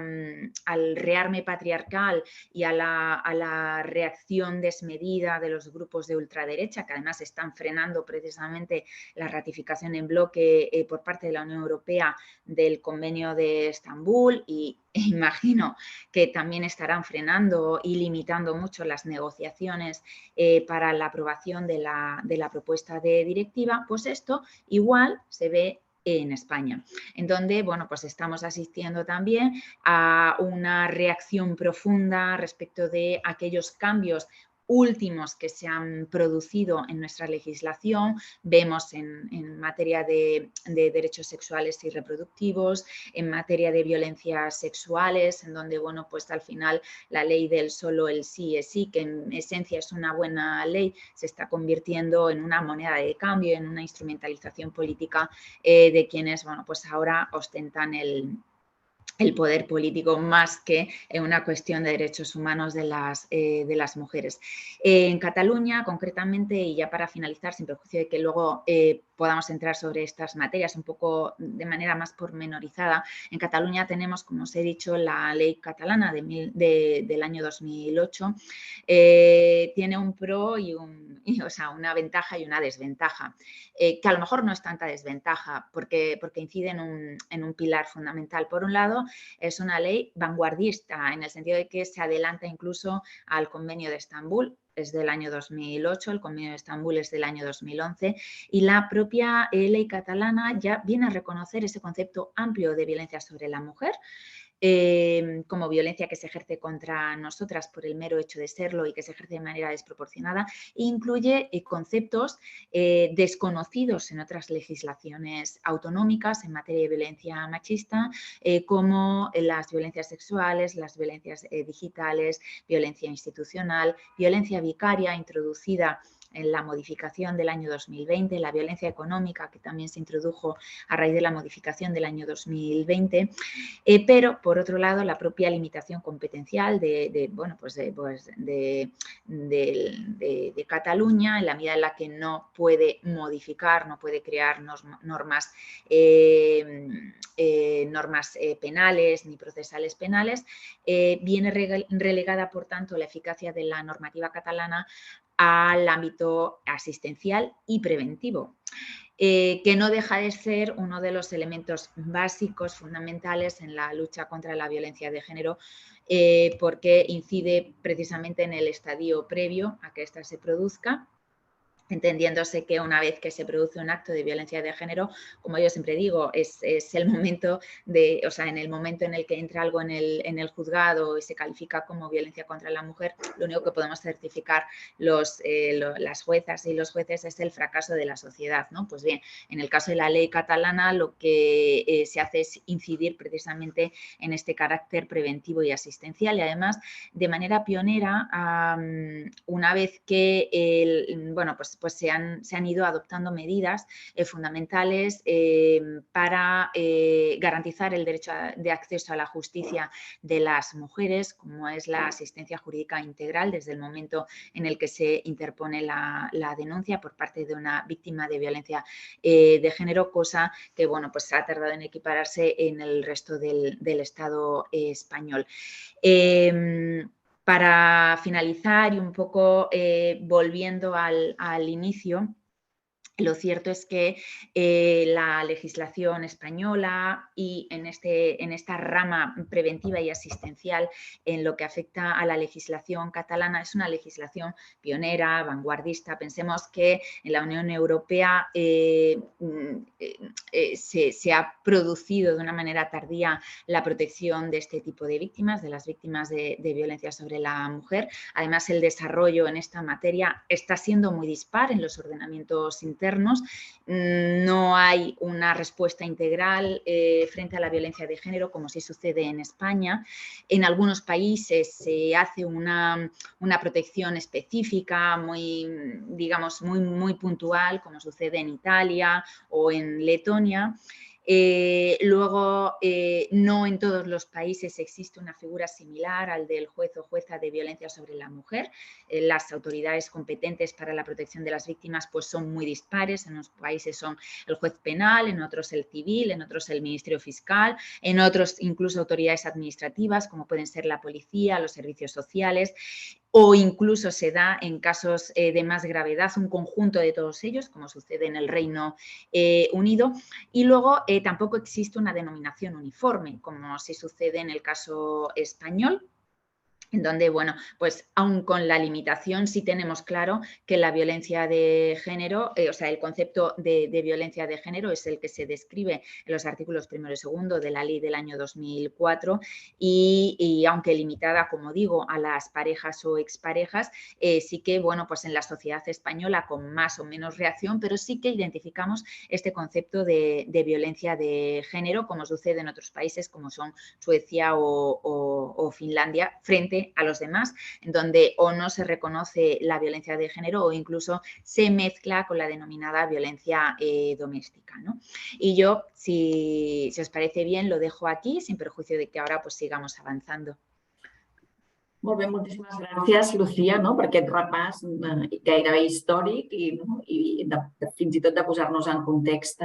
Speaker 4: al rearme patriarcal y a la reacción desmedida de los grupos de ultraderecha, que además están frenando precisamente la ratificación en bloque por parte de la Unión Europea del Convenio de Estambul, y imagino que también estarán frenando y limitando mucho las negociaciones para la aprobación de la propuesta de directiva, pues esto igual se ve en España, en donde bueno, pues estamos asistiendo también a una reacción profunda respecto de aquellos cambios últimos que se han producido en nuestra legislación. Vemos en materia de derechos sexuales y reproductivos, en materia de violencias sexuales, en donde, bueno, pues al final la ley del solo el sí es sí, que en esencia es una buena ley, se está convirtiendo en una moneda de cambio, en una instrumentalización política de quienes, bueno, pues ahora ostentan el poder político más que en una cuestión de derechos humanos de las mujeres. En Cataluña, concretamente, y ya para finalizar, sin perjuicio de que luego podamos entrar sobre estas materias un poco de manera más pormenorizada, en Cataluña tenemos, como os he dicho, la ley catalana del año 2008. Tiene un pro o sea, una ventaja y una desventaja, que a lo mejor no es tanta desventaja porque incide en un pilar fundamental. Por un lado, es una ley vanguardista en el sentido de que se adelanta incluso al Convenio de Estambul. Es del año 2008, el Convenio de Estambul es del año 2011 y la propia ley catalana ya viene a reconocer ese concepto amplio de violencia sobre la mujer como violencia que se ejerce contra nosotras por el mero hecho de serlo y que se ejerce de manera desproporcionada, e incluye conceptos desconocidos en otras legislaciones autonómicas en materia de violencia machista, como las violencias sexuales, las violencias digitales, violencia institucional, violencia vicaria introducida en la modificación del año 2020, la violencia económica que también se introdujo a raíz de la modificación del año 2020, pero por otro lado la propia limitación competencial de Cataluña en la medida en la que no puede modificar, no puede crear normas penales ni procesales penales, viene relegada por tanto la eficacia de la normativa catalana al ámbito asistencial y preventivo, que no deja de ser uno de los elementos básicos, fundamentales en la lucha contra la violencia de género, porque incide precisamente en el estadio previo a que ésta se produzca, entendiéndose que una vez que se produce un acto de violencia de género, como yo siempre digo, es el momento en el momento en el que entra algo en el juzgado y se califica como violencia contra la mujer, lo único que podemos certificar las juezas y los jueces es el fracaso de la sociedad, ¿no? Pues bien, en el caso de la ley catalana lo que se hace es incidir precisamente en este carácter preventivo y asistencial y además de manera pionera, una vez que pues se han ido adoptando medidas fundamentales para garantizar el derecho de acceso a la justicia de las mujeres, como es la asistencia jurídica integral desde el momento en el que se interpone la denuncia por parte de una víctima de violencia de género, cosa que pues ha tardado en equipararse en el resto del Estado español. Para finalizar y un poco volviendo al inicio, lo cierto es que la legislación española y en esta rama preventiva y asistencial en lo que afecta a la legislación catalana es una legislación pionera, vanguardista. Pensemos que en la Unión Europea se ha producido de una manera tardía la protección de este tipo de víctimas, de las víctimas de violencia sobre la mujer. Además, el desarrollo en esta materia está siendo muy dispar en los ordenamientos internos. No hay una respuesta integral frente a la violencia de género, como sí sucede en España. En algunos países se hace una protección específica, muy puntual, como sucede en Italia o en Letonia. Luego, no en todos los países existe una figura similar al del juez o jueza de violencia sobre la mujer. Las autoridades competentes para la protección de las víctimas pues son muy dispares. En unos países son el juez penal, en otros el civil, en otros el Ministerio Fiscal, en otros incluso autoridades administrativas como pueden ser la policía, los servicios sociales, o incluso se da en casos de más gravedad un conjunto de todos ellos, como sucede en el Reino Unido. Y luego tampoco existe una denominación uniforme, como sí sucede en el caso español. en donde, bueno, pues aun con la limitación sí tenemos claro que la violencia de género, o sea, el concepto de violencia de género es el que se describe en los artículos 1 y 2 de la ley del año 2004 y aunque limitada, como digo, a las parejas o exparejas, sí que, bueno, pues en la sociedad española con más o menos reacción, pero sí que identificamos este concepto de violencia de género, como sucede en otros países como son Suecia o Finlandia, frente a los demás, en donde o no se reconoce la violencia de género o incluso se mezcla con la denominada violencia doméstica, ¿no? Y yo, si os parece bien, lo dejo aquí, sin perjuicio de que ahora pues sigamos avanzando.
Speaker 2: Molt bé, moltíssimes gràcies, Lucía, per aquest repàs gairebé històric i fins i tot de posar-nos en context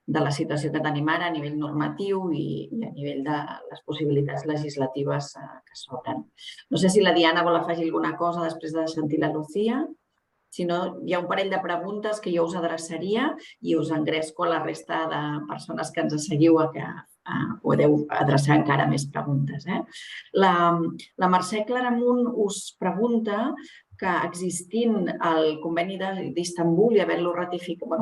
Speaker 2: de la situació que tenim ara a nivell normatiu i a nivell de les possibilitats legislatives que s'obren. No sé si la Diana vol afegir alguna cosa després de sentir la Lucía. Si no, hi ha un parell de preguntes que jo us adreçaria i us engresco a la resta de persones que ens seguiu a que podeu adreçar encara més preguntes. La Mercè Claramunt us pregunta que existint el conveni d'Istanbul i havent-lo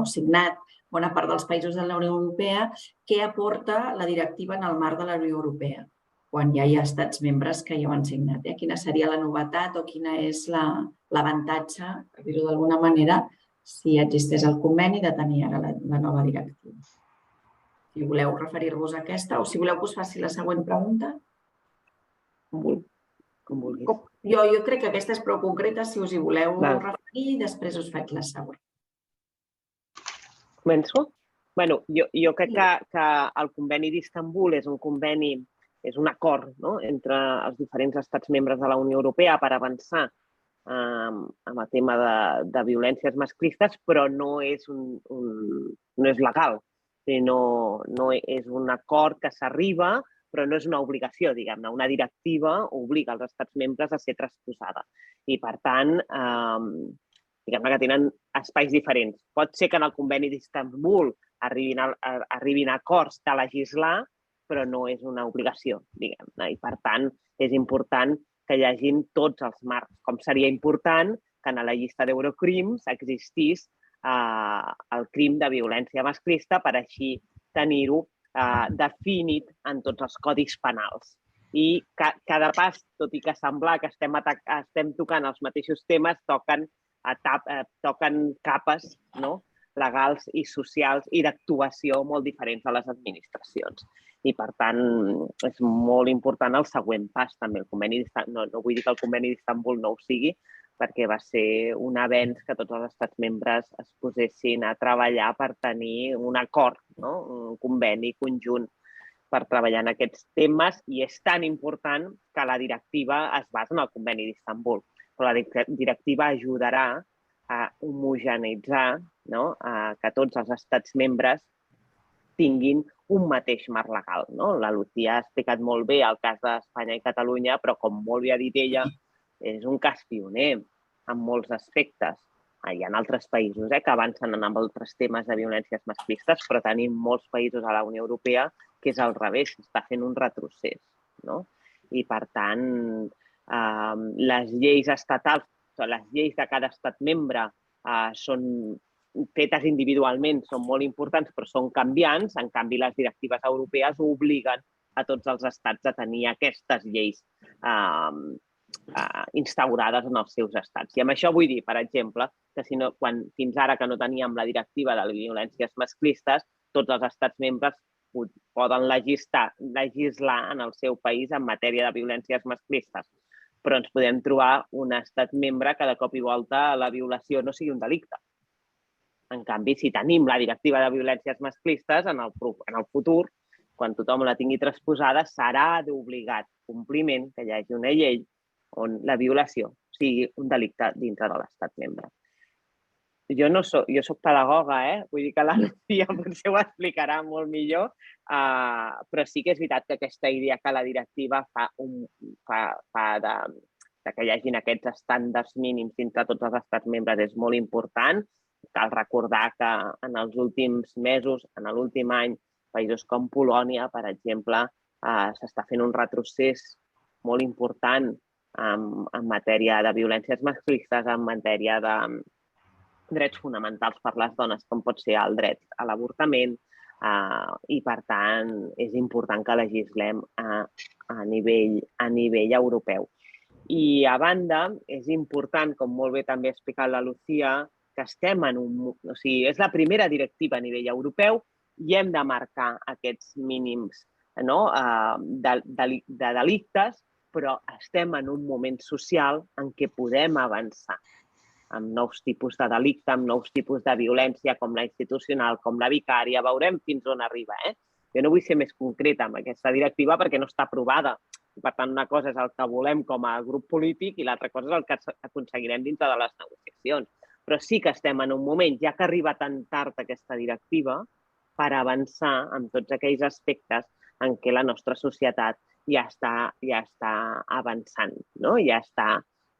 Speaker 2: signat bona part dels països de la Unió Europea, què aporta la directiva en el marc de la Unió Europea, quan ja hi ha estats membres que ja ho han signat. Quina seria la novetat o quina és l'avantatge, per dir-ho d'alguna manera, si existeix el conveni de tenir ara la nova directiva. Si voleu referir-vos a aquesta o si voleu que us faci la següent pregunta.
Speaker 3: Com vulguis.
Speaker 2: Jo crec que aquesta és prou concreta, si us hi voleu referir, i després us faig la següent.
Speaker 3: Començo? Jo crec que el conveni d'Istanbul és un conveni, és un acord entre els diferents estats membres de la Unió Europea per avançar amb el tema de violències masclistes, però no és legal. No és un acord que s'arriba, però no és una obligació, diguem-ne. Una directiva obliga els estats membres a ser transposada. I, per tant, diguem-ne que tenen espais diferents. Pot ser que en el conveni d'Istanbul arribin a acords de legislar, però no és una obligació, diguem-ne. I, per tant, és important que hi hagin tots els marcs. Com seria important que en la llista d'Eurocrims existís el crim de violència masclista per així tenir-ho definit en tots els codis penals. I cada pas, tot i que semblar que estem tocant els mateixos temes, toquen capes legals i socials i d'actuació molt diferents a les administracions. I, per tant, és molt important el següent pas, també. No vull dir que el conveni d'Istanbul no ho sigui, perquè va ser un avenç que tots els estats membres es posessin a treballar per tenir un acord, un conveni conjunt per treballar en aquests temes, i és tan important que la directiva es basa en el conveni d'Istanbul. Però la directiva ajudarà a homogeneitzar que tots els estats membres tinguin un mateix marc legal. La Lucía ha explicat molt bé el cas d'Espanya i Catalunya, però com molt bé ha dit ella, és un cas pioner en molts aspectes. Hi ha altres països que avancen en altres temes de violències masclistes, però tenim molts països a la Unió Europea que és al revés, està fent un retrocés. I, per tant, les lleis estatals, les lleis de cada estat membre són fetes individualment, són molt importants, però són canviants. En canvi, les directives europees obliguen a tots els estats a tenir aquestes lleis instaurades en els seus estats. I amb això vull dir, per exemple, que fins ara que no teníem la directiva de les violències masclistes, tots els estats membres poden legislar en el seu país en matèria de violències masclistes, però ens podem trobar un estat membre que de cop i volta la violació no sigui un delicte. En canvi, si tenim la directiva de violències masclistes, en el futur, quan tothom la tingui transposada, serà d'obligat compliment que hi hagi una llei on la violació sigui un delicte dintre de l'estat membre. Jo soc pedagoga, vull dir que la Lucía potser ho explicarà molt millor, però sí que és veritat que aquesta idea que la directiva fa que hi hagin aquests estàndards mínims dintre tots els estats membres és molt important. Cal recordar que en els últims mesos, en l'últim any, països com Polònia, per exemple, s'està fent un retrocés molt important en matèria de violències masclistes, en matèria de drets fonamentals per les dones, com pot ser el dret a l'avortament, i, per tant, és important que legislem a nivell europeu. I, a banda, és important, com molt bé també ha explicat la Lucía, que estem en o sigui, és la primera directiva a nivell europeu i hem de marcar aquests mínims de delictes, però estem en un moment social en què podem avançar amb nous tipus de delicte, amb nous tipus de violència, com la institucional, com la vicària, veurem fins on arriba. Jo no vull ser més concreta amb aquesta directiva perquè no està aprovada. Per tant, una cosa és el que volem com a grup polític i l'altra cosa és el que aconseguirem dintre de les negociacions. Però sí que estem en un moment, ja que arriba tan tard aquesta directiva, per avançar en tots aquells aspectes en què la nostra societat ja està avançant, ja està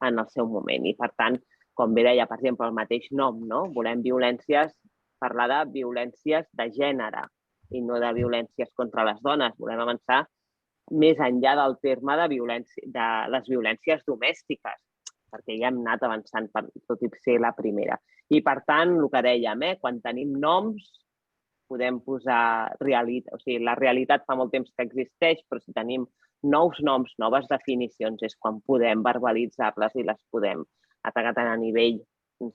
Speaker 3: en el seu moment. I, per tant, com bé deia, per exemple, el mateix nom, volem parlar de violències de gènere i no de violències contra les dones. Volem avançar més enllà del terme de les violències domèstiques, perquè ja hem anat avançant, tot i ser la primera. I, per tant, el que dèiem, quan tenim noms, podem posar realitat. O sigui, la realitat fa molt temps que existeix, però si tenim nous noms, noves definicions, és quan podem verbalitzar-les i les podem atacar tant a nivell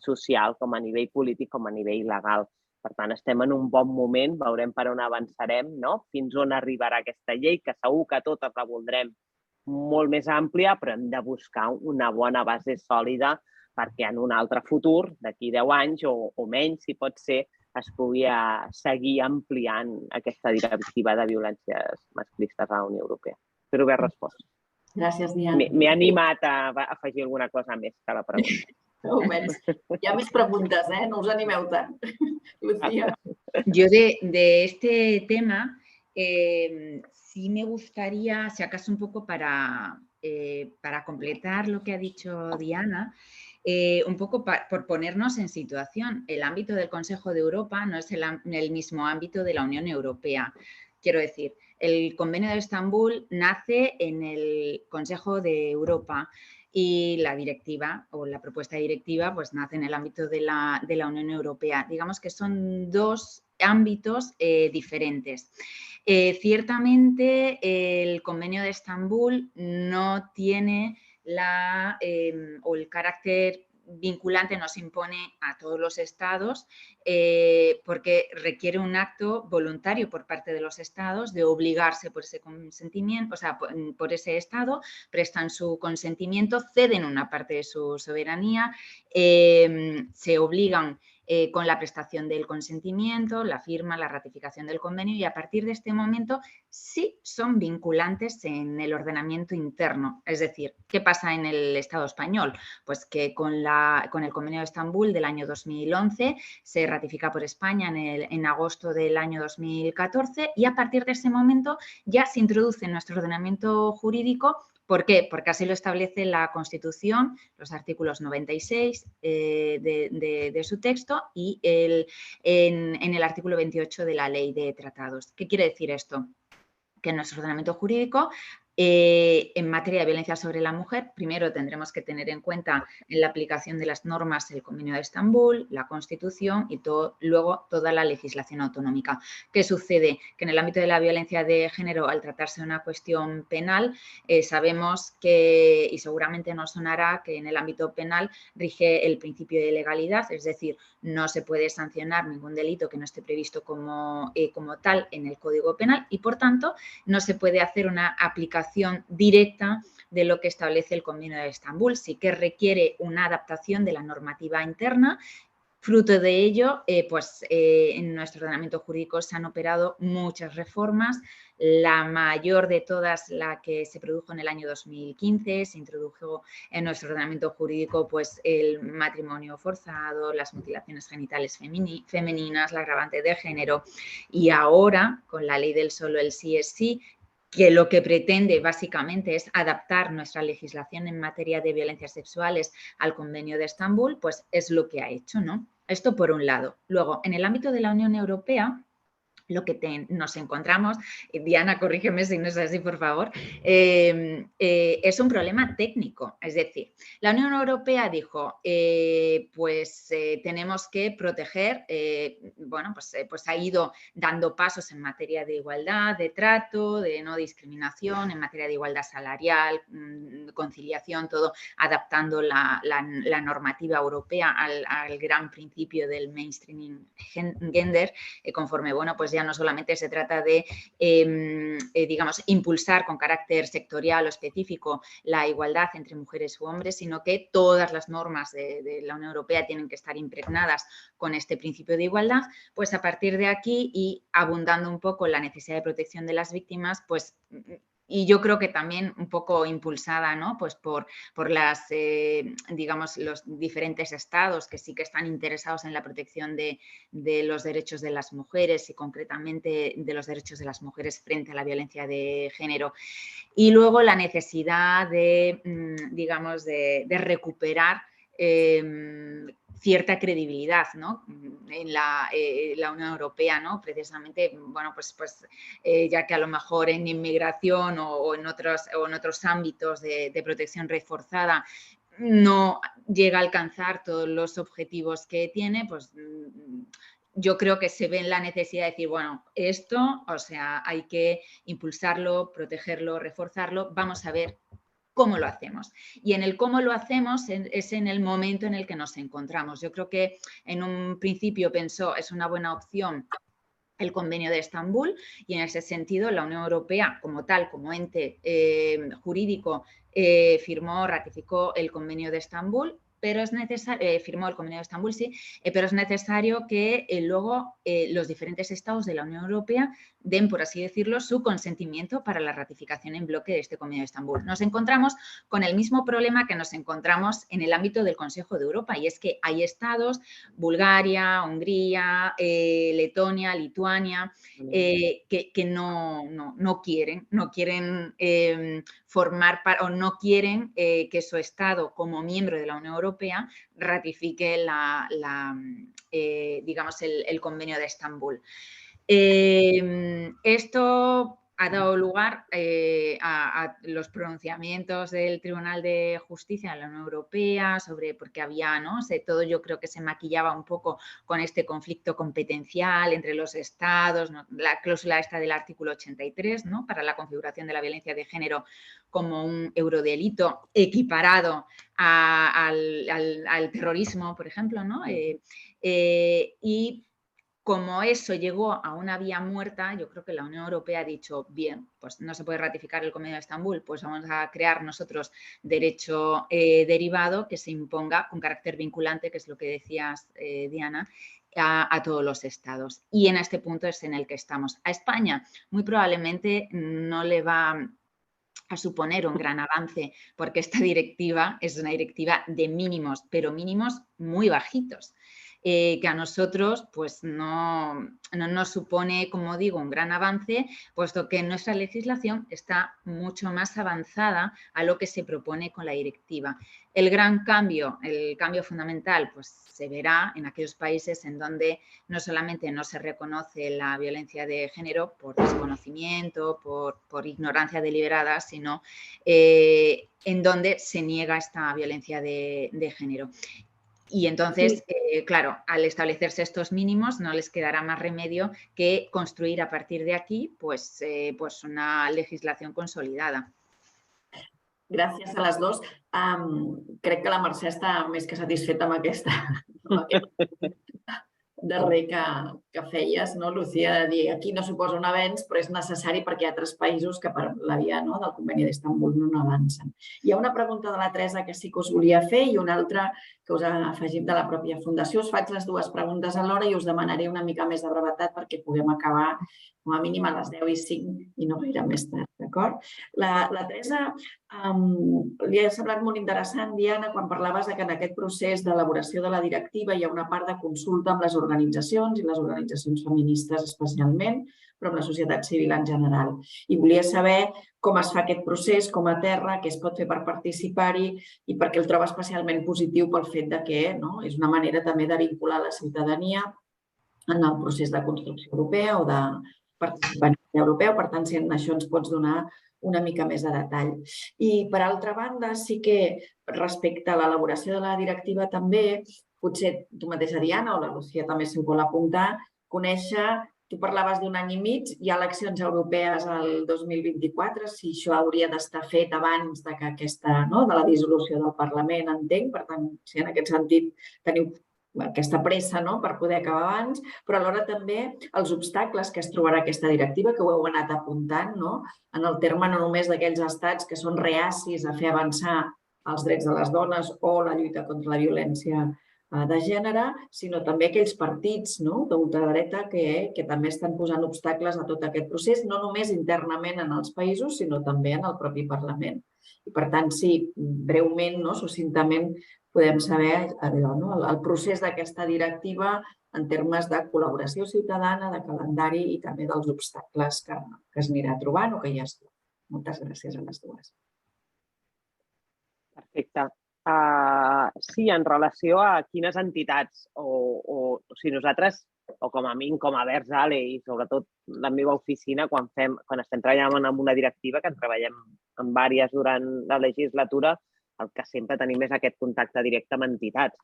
Speaker 3: social com a nivell polític com a nivell legal. Per tant, estem en un bon moment, veurem per on avançarem, fins on arribarà aquesta llei, que segur que totes la voldrem molt més àmplia, però hem de buscar una bona base sòlida perquè en un altre futur, d'aquí 10 anys o menys, si pot ser, es pugui seguir ampliant aquesta directiva de violències masclistes a la Unió Europea. Espero haver respost.
Speaker 2: Gràcies, Diana.
Speaker 3: M'he animat a afegir alguna cosa més que la pregunta.
Speaker 2: Hi ha més preguntes, no us animeu tant. Lucía.
Speaker 4: Yo de este tema sí me gustaría, si acaso un poco para completar lo que ha dicho Diana, un poco por ponernos en situación. El ámbito del Consejo de Europa no es el mismo ámbito de la Unión Europea. Quiero decir, el Convenio de Estambul nace en el Consejo de Europa y la directiva o la propuesta de directiva pues nace en el ámbito de la Unión Europea. Digamos que son dos ámbitos diferentes. Ciertamente el Convenio de Estambul no tiene el carácter vinculante, nos impone a todos los estados porque requiere un acto voluntario por parte de los estados de obligarse por ese consentimiento, o sea, por ese estado, prestan su consentimiento, ceden una parte de su soberanía, se obligan con la prestación del consentimiento, la firma, la ratificación del convenio y a partir de este momento sí son vinculantes en el ordenamiento interno. Es decir, ¿qué pasa en el Estado español? Pues que con el Convenio de Estambul del año 2011 se ratifica por España en agosto del año 2014 y a partir de ese momento ya se introduce en nuestro ordenamiento jurídico. ¿Por qué? Porque así lo establece la Constitución, los artículos 96 de su texto y en el artículo 28 de la Ley de Tratados. ¿Qué quiere decir esto? Que en nuestro ordenamiento jurídico, en materia de violencia sobre la mujer, primero tendremos que tener en cuenta en la aplicación de las normas el Convenio de Estambul, la Constitución y luego toda la legislación autonómica. ¿Qué sucede? Que en el ámbito de la violencia de género, al tratarse de una cuestión penal, sabemos que, y seguramente nos sonará, que en el ámbito penal rige el principio de legalidad, es decir, no se puede sancionar ningún delito que no esté previsto como tal en el Código Penal y, por tanto, no se puede hacer una aplicación directa de lo que establece el Convenio de Estambul. Sí que requiere una adaptación de la normativa interna. Fruto de ello, en nuestro ordenamiento jurídico se han operado muchas reformas. La mayor de todas, la que se produjo en el año 2015, se introdujo en nuestro ordenamiento jurídico pues, el matrimonio forzado, las mutilaciones genitales femeninas, la agravante de género y ahora, con la ley del solo el sí es sí, que lo que pretende básicamente es adaptar nuestra legislación en materia de violencias sexuales al Convenio de Estambul, pues es lo que ha hecho, ¿no? Esto por un lado. Luego, en el ámbito de la Unión Europea, lo que nos encontramos, Diana, corrígeme si no es así, por favor, es un problema técnico. Es decir, la Unión Europea dijo, tenemos que proteger, pues ha ido dando pasos en materia de igualdad, de trato, de no discriminación, en materia de igualdad salarial, conciliación, todo adaptando la normativa europea al gran principio del mainstreaming gender, conforme, pues ya no solamente se trata de, digamos, impulsar con carácter sectorial o específico la igualdad entre mujeres u hombres, sino que todas las normas de la Unión Europea tienen que estar impregnadas con este principio de igualdad. Pues a partir de aquí y abundando un poco en la necesidad de protección de las víctimas, pues y yo creo que también un poco impulsada, ¿no? Pues por las, digamos, los diferentes estados que sí que están interesados en la protección de los derechos de las mujeres y concretamente de los derechos de las mujeres frente a la violencia de género. Y luego la necesidad de, digamos, de recuperar cierta credibilidad, ¿no? En la Unión Europea, ¿no? Precisamente, bueno, ya que a lo mejor en inmigración o en otros ámbitos de protección reforzada no llega a alcanzar todos los objetivos que tiene, pues yo creo que se ve en la necesidad de decir, bueno, esto, o sea, hay que impulsarlo, protegerlo, reforzarlo, vamos a ver cómo lo hacemos. Y en el cómo lo hacemos es en el momento en el que nos encontramos. Yo creo que en un principio pensó es una buena opción el Convenio de Estambul y en ese sentido la Unión Europea como tal, como ente jurídico, ratificó el Convenio de Estambul, pero es necesario, firmó el Convenio de Estambul, sí, pero es necesario que luego los diferentes estados de la Unión Europea den, por así decirlo, su consentimiento para la ratificación en bloque de este Convenio de Estambul. Nos encontramos con el mismo problema que nos encontramos en el ámbito del Consejo de Europa y es que hay estados, Bulgaria, Hungría, Letonia, Lituania, que no quieren formar o no quieren que su estado como miembro de la Unión Europea ratifique digamos el Convenio de Estambul. Esto ha dado lugar a los pronunciamientos del Tribunal de Justicia de la Unión Europea porque había, ¿no? Todo yo creo que se maquillaba un poco con este conflicto competencial entre los estados, ¿no? La cláusula esta del artículo 83, ¿no? Para la configuración de la violencia de género como un eurodelito equiparado al terrorismo, por ejemplo, ¿no? Y como eso llegó a una vía muerta, yo creo que la Unión Europea ha dicho, bien, pues no se puede ratificar el Convenio de Estambul, pues vamos a crear nosotros derecho derivado que se imponga con carácter vinculante, que es lo que decías, Diana, a todos los estados. Y en este punto es en el que estamos. A España muy probablemente no le va a suponer un gran avance porque esta directiva es una directiva de mínimos, pero mínimos muy bajitos. Que a nosotros pues no nos supone, como digo, un gran avance, puesto que nuestra legislación está mucho más avanzada a lo que se propone con la directiva. El cambio fundamental, pues se verá en aquellos países en donde no solamente no se reconoce la violencia de género por desconocimiento, por ignorancia deliberada, sino en donde se niega esta violencia de género. Y entonces, claro, al establecerse estos mínimos no les quedará más remedio que construir a partir de aquí pues una legislación consolidada.
Speaker 2: Gràcies a les dues. Crec que la Mercè està més que satisfeta amb aquest darrer que feies, no, Lucía, de dir aquí no suposa un avenç, però és necessari perquè hi ha altres països que per la via del Conveni d'Estambul no avancen. Hi ha una pregunta de la Teresa que sí que us volia fer i una altra que us ha afegit de la pròpia Fundació. Us faig les dues preguntes alhora i us demanaré una mica més de brevetat perquè puguem acabar com a mínim a les 10:05 i no gaire més tard, d'acord? La Teresa, li ha semblat molt interessant, Diana, quan parlaves que en aquest procés d'elaboració de la directiva hi ha una part de consulta amb les organitzacions i les organitzacions feministes especialment, però amb la societat civil en general. I volia saber com es fa aquest procés, com a terra, què es pot fer per participar-hi i perquè el troba especialment positiu pel fet que és una manera també de vincular la ciutadania en el procés de construcció europea o de participar en la europeu. Per tant, si en això ens pots donar una mica més de detall. I, per altra banda, sí que respecte a l'elaboració de la directiva també, potser tu mateixa, Diana, o la Lucía també s'ho vol apuntar, conèixer, tu parlaves d'un any i mig, hi ha eleccions europees al 2024, si això hauria d'estar fet abans de que de la dissolució del Parlament, entenc. Per tant, si en aquest sentit teniu aquesta pressa per poder acabar abans, però alhora també els obstacles que es trobarà aquesta directiva, que ho heu anat apuntant, en el terme no només d'aquells estats que són reacis a fer avançar els drets de les dones o la lluita contra la violència de gènere, sinó també aquells partits d'ultradreta que també estan posant obstacles a tot aquest procés, no només internament en els països, sinó també en el propi Parlament. I, per tant, sí, breument, succintament, podem saber el procés d'aquesta directiva en termes de col·laboració ciutadana, de calendari i també dels obstacles que es anirà trobant o que ja es troben. Moltes gràcies a les dues.
Speaker 3: Perfecte. Sí, en relació a quines entitats o sigui, nosaltres, o com a mi, com a Versale i sobretot la meva oficina, quan estem treballant en una directiva, que en treballem en diverses durant la legislatura, el que sempre tenim és aquest contacte directe amb entitats.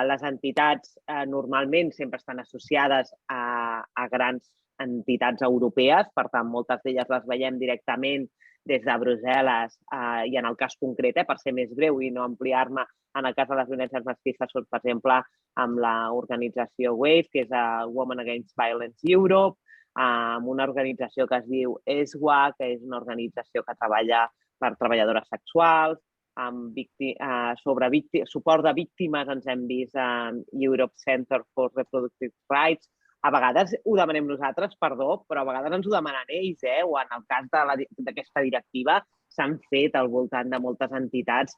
Speaker 3: Les entitats normalment sempre estan associades a grans entitats europees, per tant, moltes d'elles les veiem directament des de Brussel·les i en el cas concret, per ser més breu i no ampliar-me, en el cas de les violències masclistes, per exemple, amb l'organització WAVE, que és Women Against Violence Europe, amb una organització que es diu ESWA, que és una organització que treballa per treballadores sexuals, sobre suport de víctimes ens hem vist en Europe Center for Reproductive Rights. A vegades ho demanem nosaltres, perdó, però a vegades ens ho demanen ells, o en el cas d'aquesta directiva s'han fet al voltant de moltes entitats,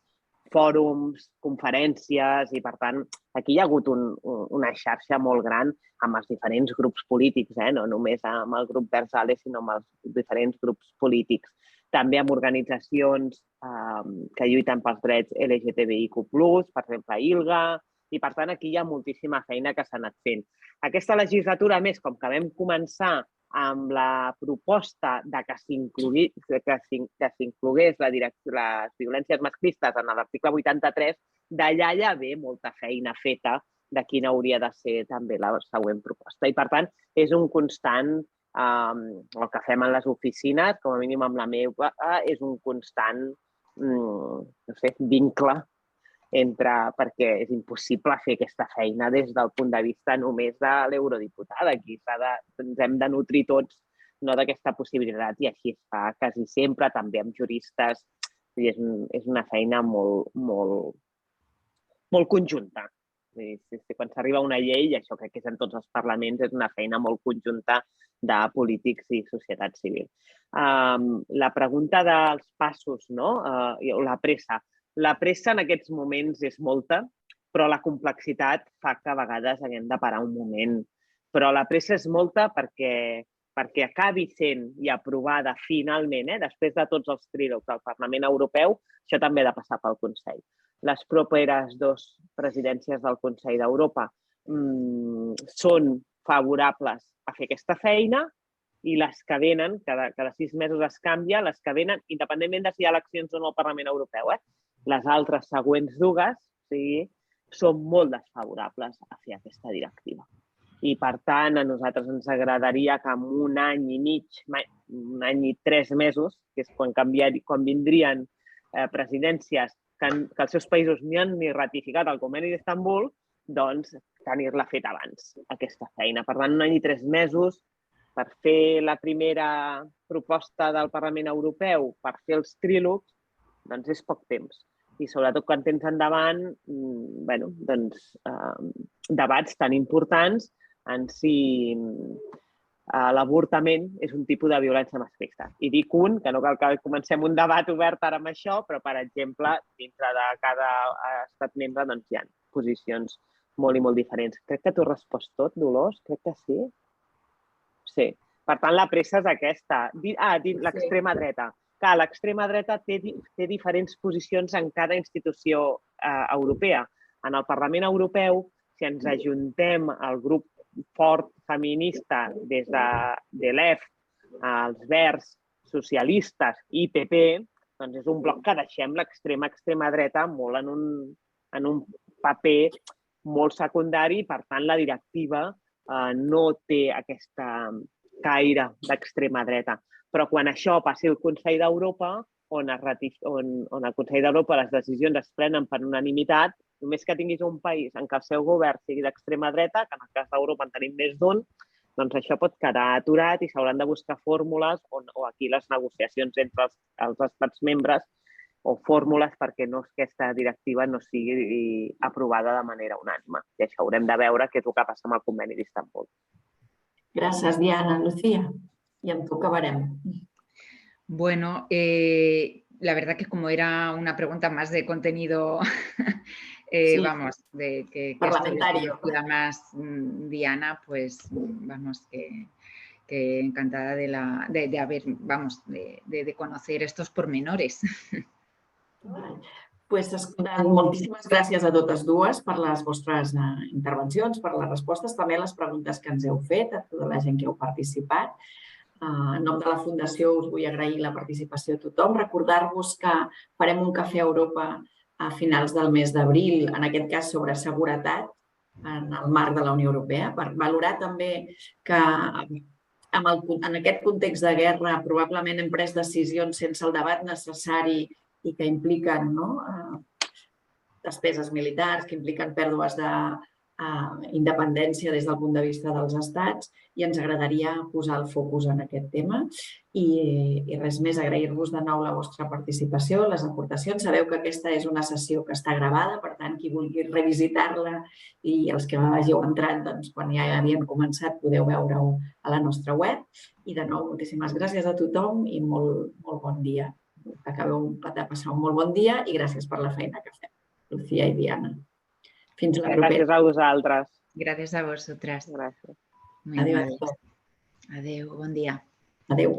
Speaker 3: fòrums, conferències, i per tant aquí hi ha hagut una xarxa molt gran amb els diferents grups polítics, no només amb el grup Versale, sinó amb els diferents grups polítics. També amb organitzacions que lluiten pels drets LGTBIQ+, per exemple, ILGA, i per tant aquí hi ha moltíssima feina que s'ha anat fent. Aquesta legislatura, a més, com que vam començar amb la proposta que s'inclogués les violències masclistes en l'article 83, d'allà ja ve molta feina feta de quina hauria de ser també la següent proposta. I, per tant, és un constant, el que fem en les oficines, com a mínim amb la meva, és un constant vincle perquè és impossible fer aquesta feina des del punt de vista només de l'eurodiputada. Aquí ens hem de nutrir tots d'aquesta possibilitat i així es fa quasi sempre, també amb juristes. És una feina molt conjunta. Quan s'arriba a una llei, això crec que és en tots els parlaments, és una feina molt conjunta de polítics i societat civil. La pregunta dels passos, la pressa. La pressa en aquests moments és molta, però la complexitat fa que a vegades haguem de parar un moment. Però la pressa és molta perquè acabi sent i aprovada finalment, després de tots els trílogs del Parlament Europeu, això també ha de passar pel Consell. Les properes 2 presidències del Consell d'Europa són favorables a fer aquesta feina i les que venen, cada 6 mesos es canvia, les que venen, independentment de si hi ha eleccions o no al Parlament Europeu, les altres següents dues són molt desfavorables a fer aquesta directiva. I, per tant, a nosaltres ens agradaria que en un any i mig, un any i 3 mesos, que és quan vindrien presidències que els seus països ni han ni ratificat el Conveni d'Istanbul, doncs tenir-la feta abans, aquesta feina. Per tant, un any i 3 mesos per fer la primera proposta del Parlament Europeu, per fer els trílogs, doncs és poc temps. I sobretot quan tens endavant debats tan importants en si l'avortament és un tipus de violència masclista. I dic que no cal que comencem un debat obert ara amb això, però, per exemple, dintre de cada estat membre hi ha posicions molt i molt diferents. Crec que t'ho he respost tot, Dolors? Crec que sí. Sí. Per tant, la pressa és aquesta. L'extrema dreta. Clar, l'extrema dreta té diferents posicions en cada institució europea. En el Parlament Europeu, si ens ajuntem al grup fort feminista des de l'EF, els Verds, socialistes i PP, doncs és un bloc que deixem l'extrema dreta molt en un paper molt secundari i, per tant, la directiva no té aquesta caire d'extrema dreta. Però quan això passi al Consell d'Europa, on al Consell d'Europa les decisions es prenen per unanimitat, només que tinguis un país en què el seu govern sigui d'extrema dreta, que en el cas d'Europa en tenim més d'un, doncs això pot quedar aturat i s'hauran de buscar fórmules o aquí les negociacions entre els estats membres o fórmules perquè aquesta directiva no sigui aprovada de manera unànime. I això haurem de veure què és el que passa amb el conveni d'Istanbul.
Speaker 2: Gràcies, Diana. Lucía, i amb tu acabarem.
Speaker 4: Bueno, la verdad que como era una pregunta más de contenido, vamos, de que
Speaker 2: parlamentario.
Speaker 4: La más Diana, pues vamos, que encantada de conocer estos pormenores.
Speaker 2: Pues, moltíssimes gràcies a totes dues per les vostres intervencions, per les respostes, també a les preguntes que ens heu fet, a tota la gent que heu participat. En nom de la Fundació us vull agrair la participació a tothom. Recordar-vos que farem un Cafè Europa a finals del mes d'abril, en aquest cas sobre seguretat en el marc de la Unió Europea, per valorar també que en aquest context de guerra probablement hem pres decisions sense el debat necessari i que impliquen despeses militars, que impliquen pèrdues d'independència des del punt de vista dels estats, i ens agradaria posar el focus en aquest tema. I res més, agrair-vos de nou la vostra participació, les aportacions. Sabeu que aquesta és una sessió que està gravada, per tant, qui vulgui revisitar-la i els que hàgiu entrat quan ja havien començat podeu veure-ho a la nostra web. I de nou, moltíssimes gràcies a tothom i molt bon dia. Acabeu de passar un molt bon dia i gràcies per la feina que fem, Lucía i Diana. Fins la propera.
Speaker 3: Gràcies a vosaltres.
Speaker 4: Gràcies a vosaltres.
Speaker 3: Gràcies.
Speaker 2: Adéu.
Speaker 4: Adéu, bon dia.
Speaker 2: Adéu.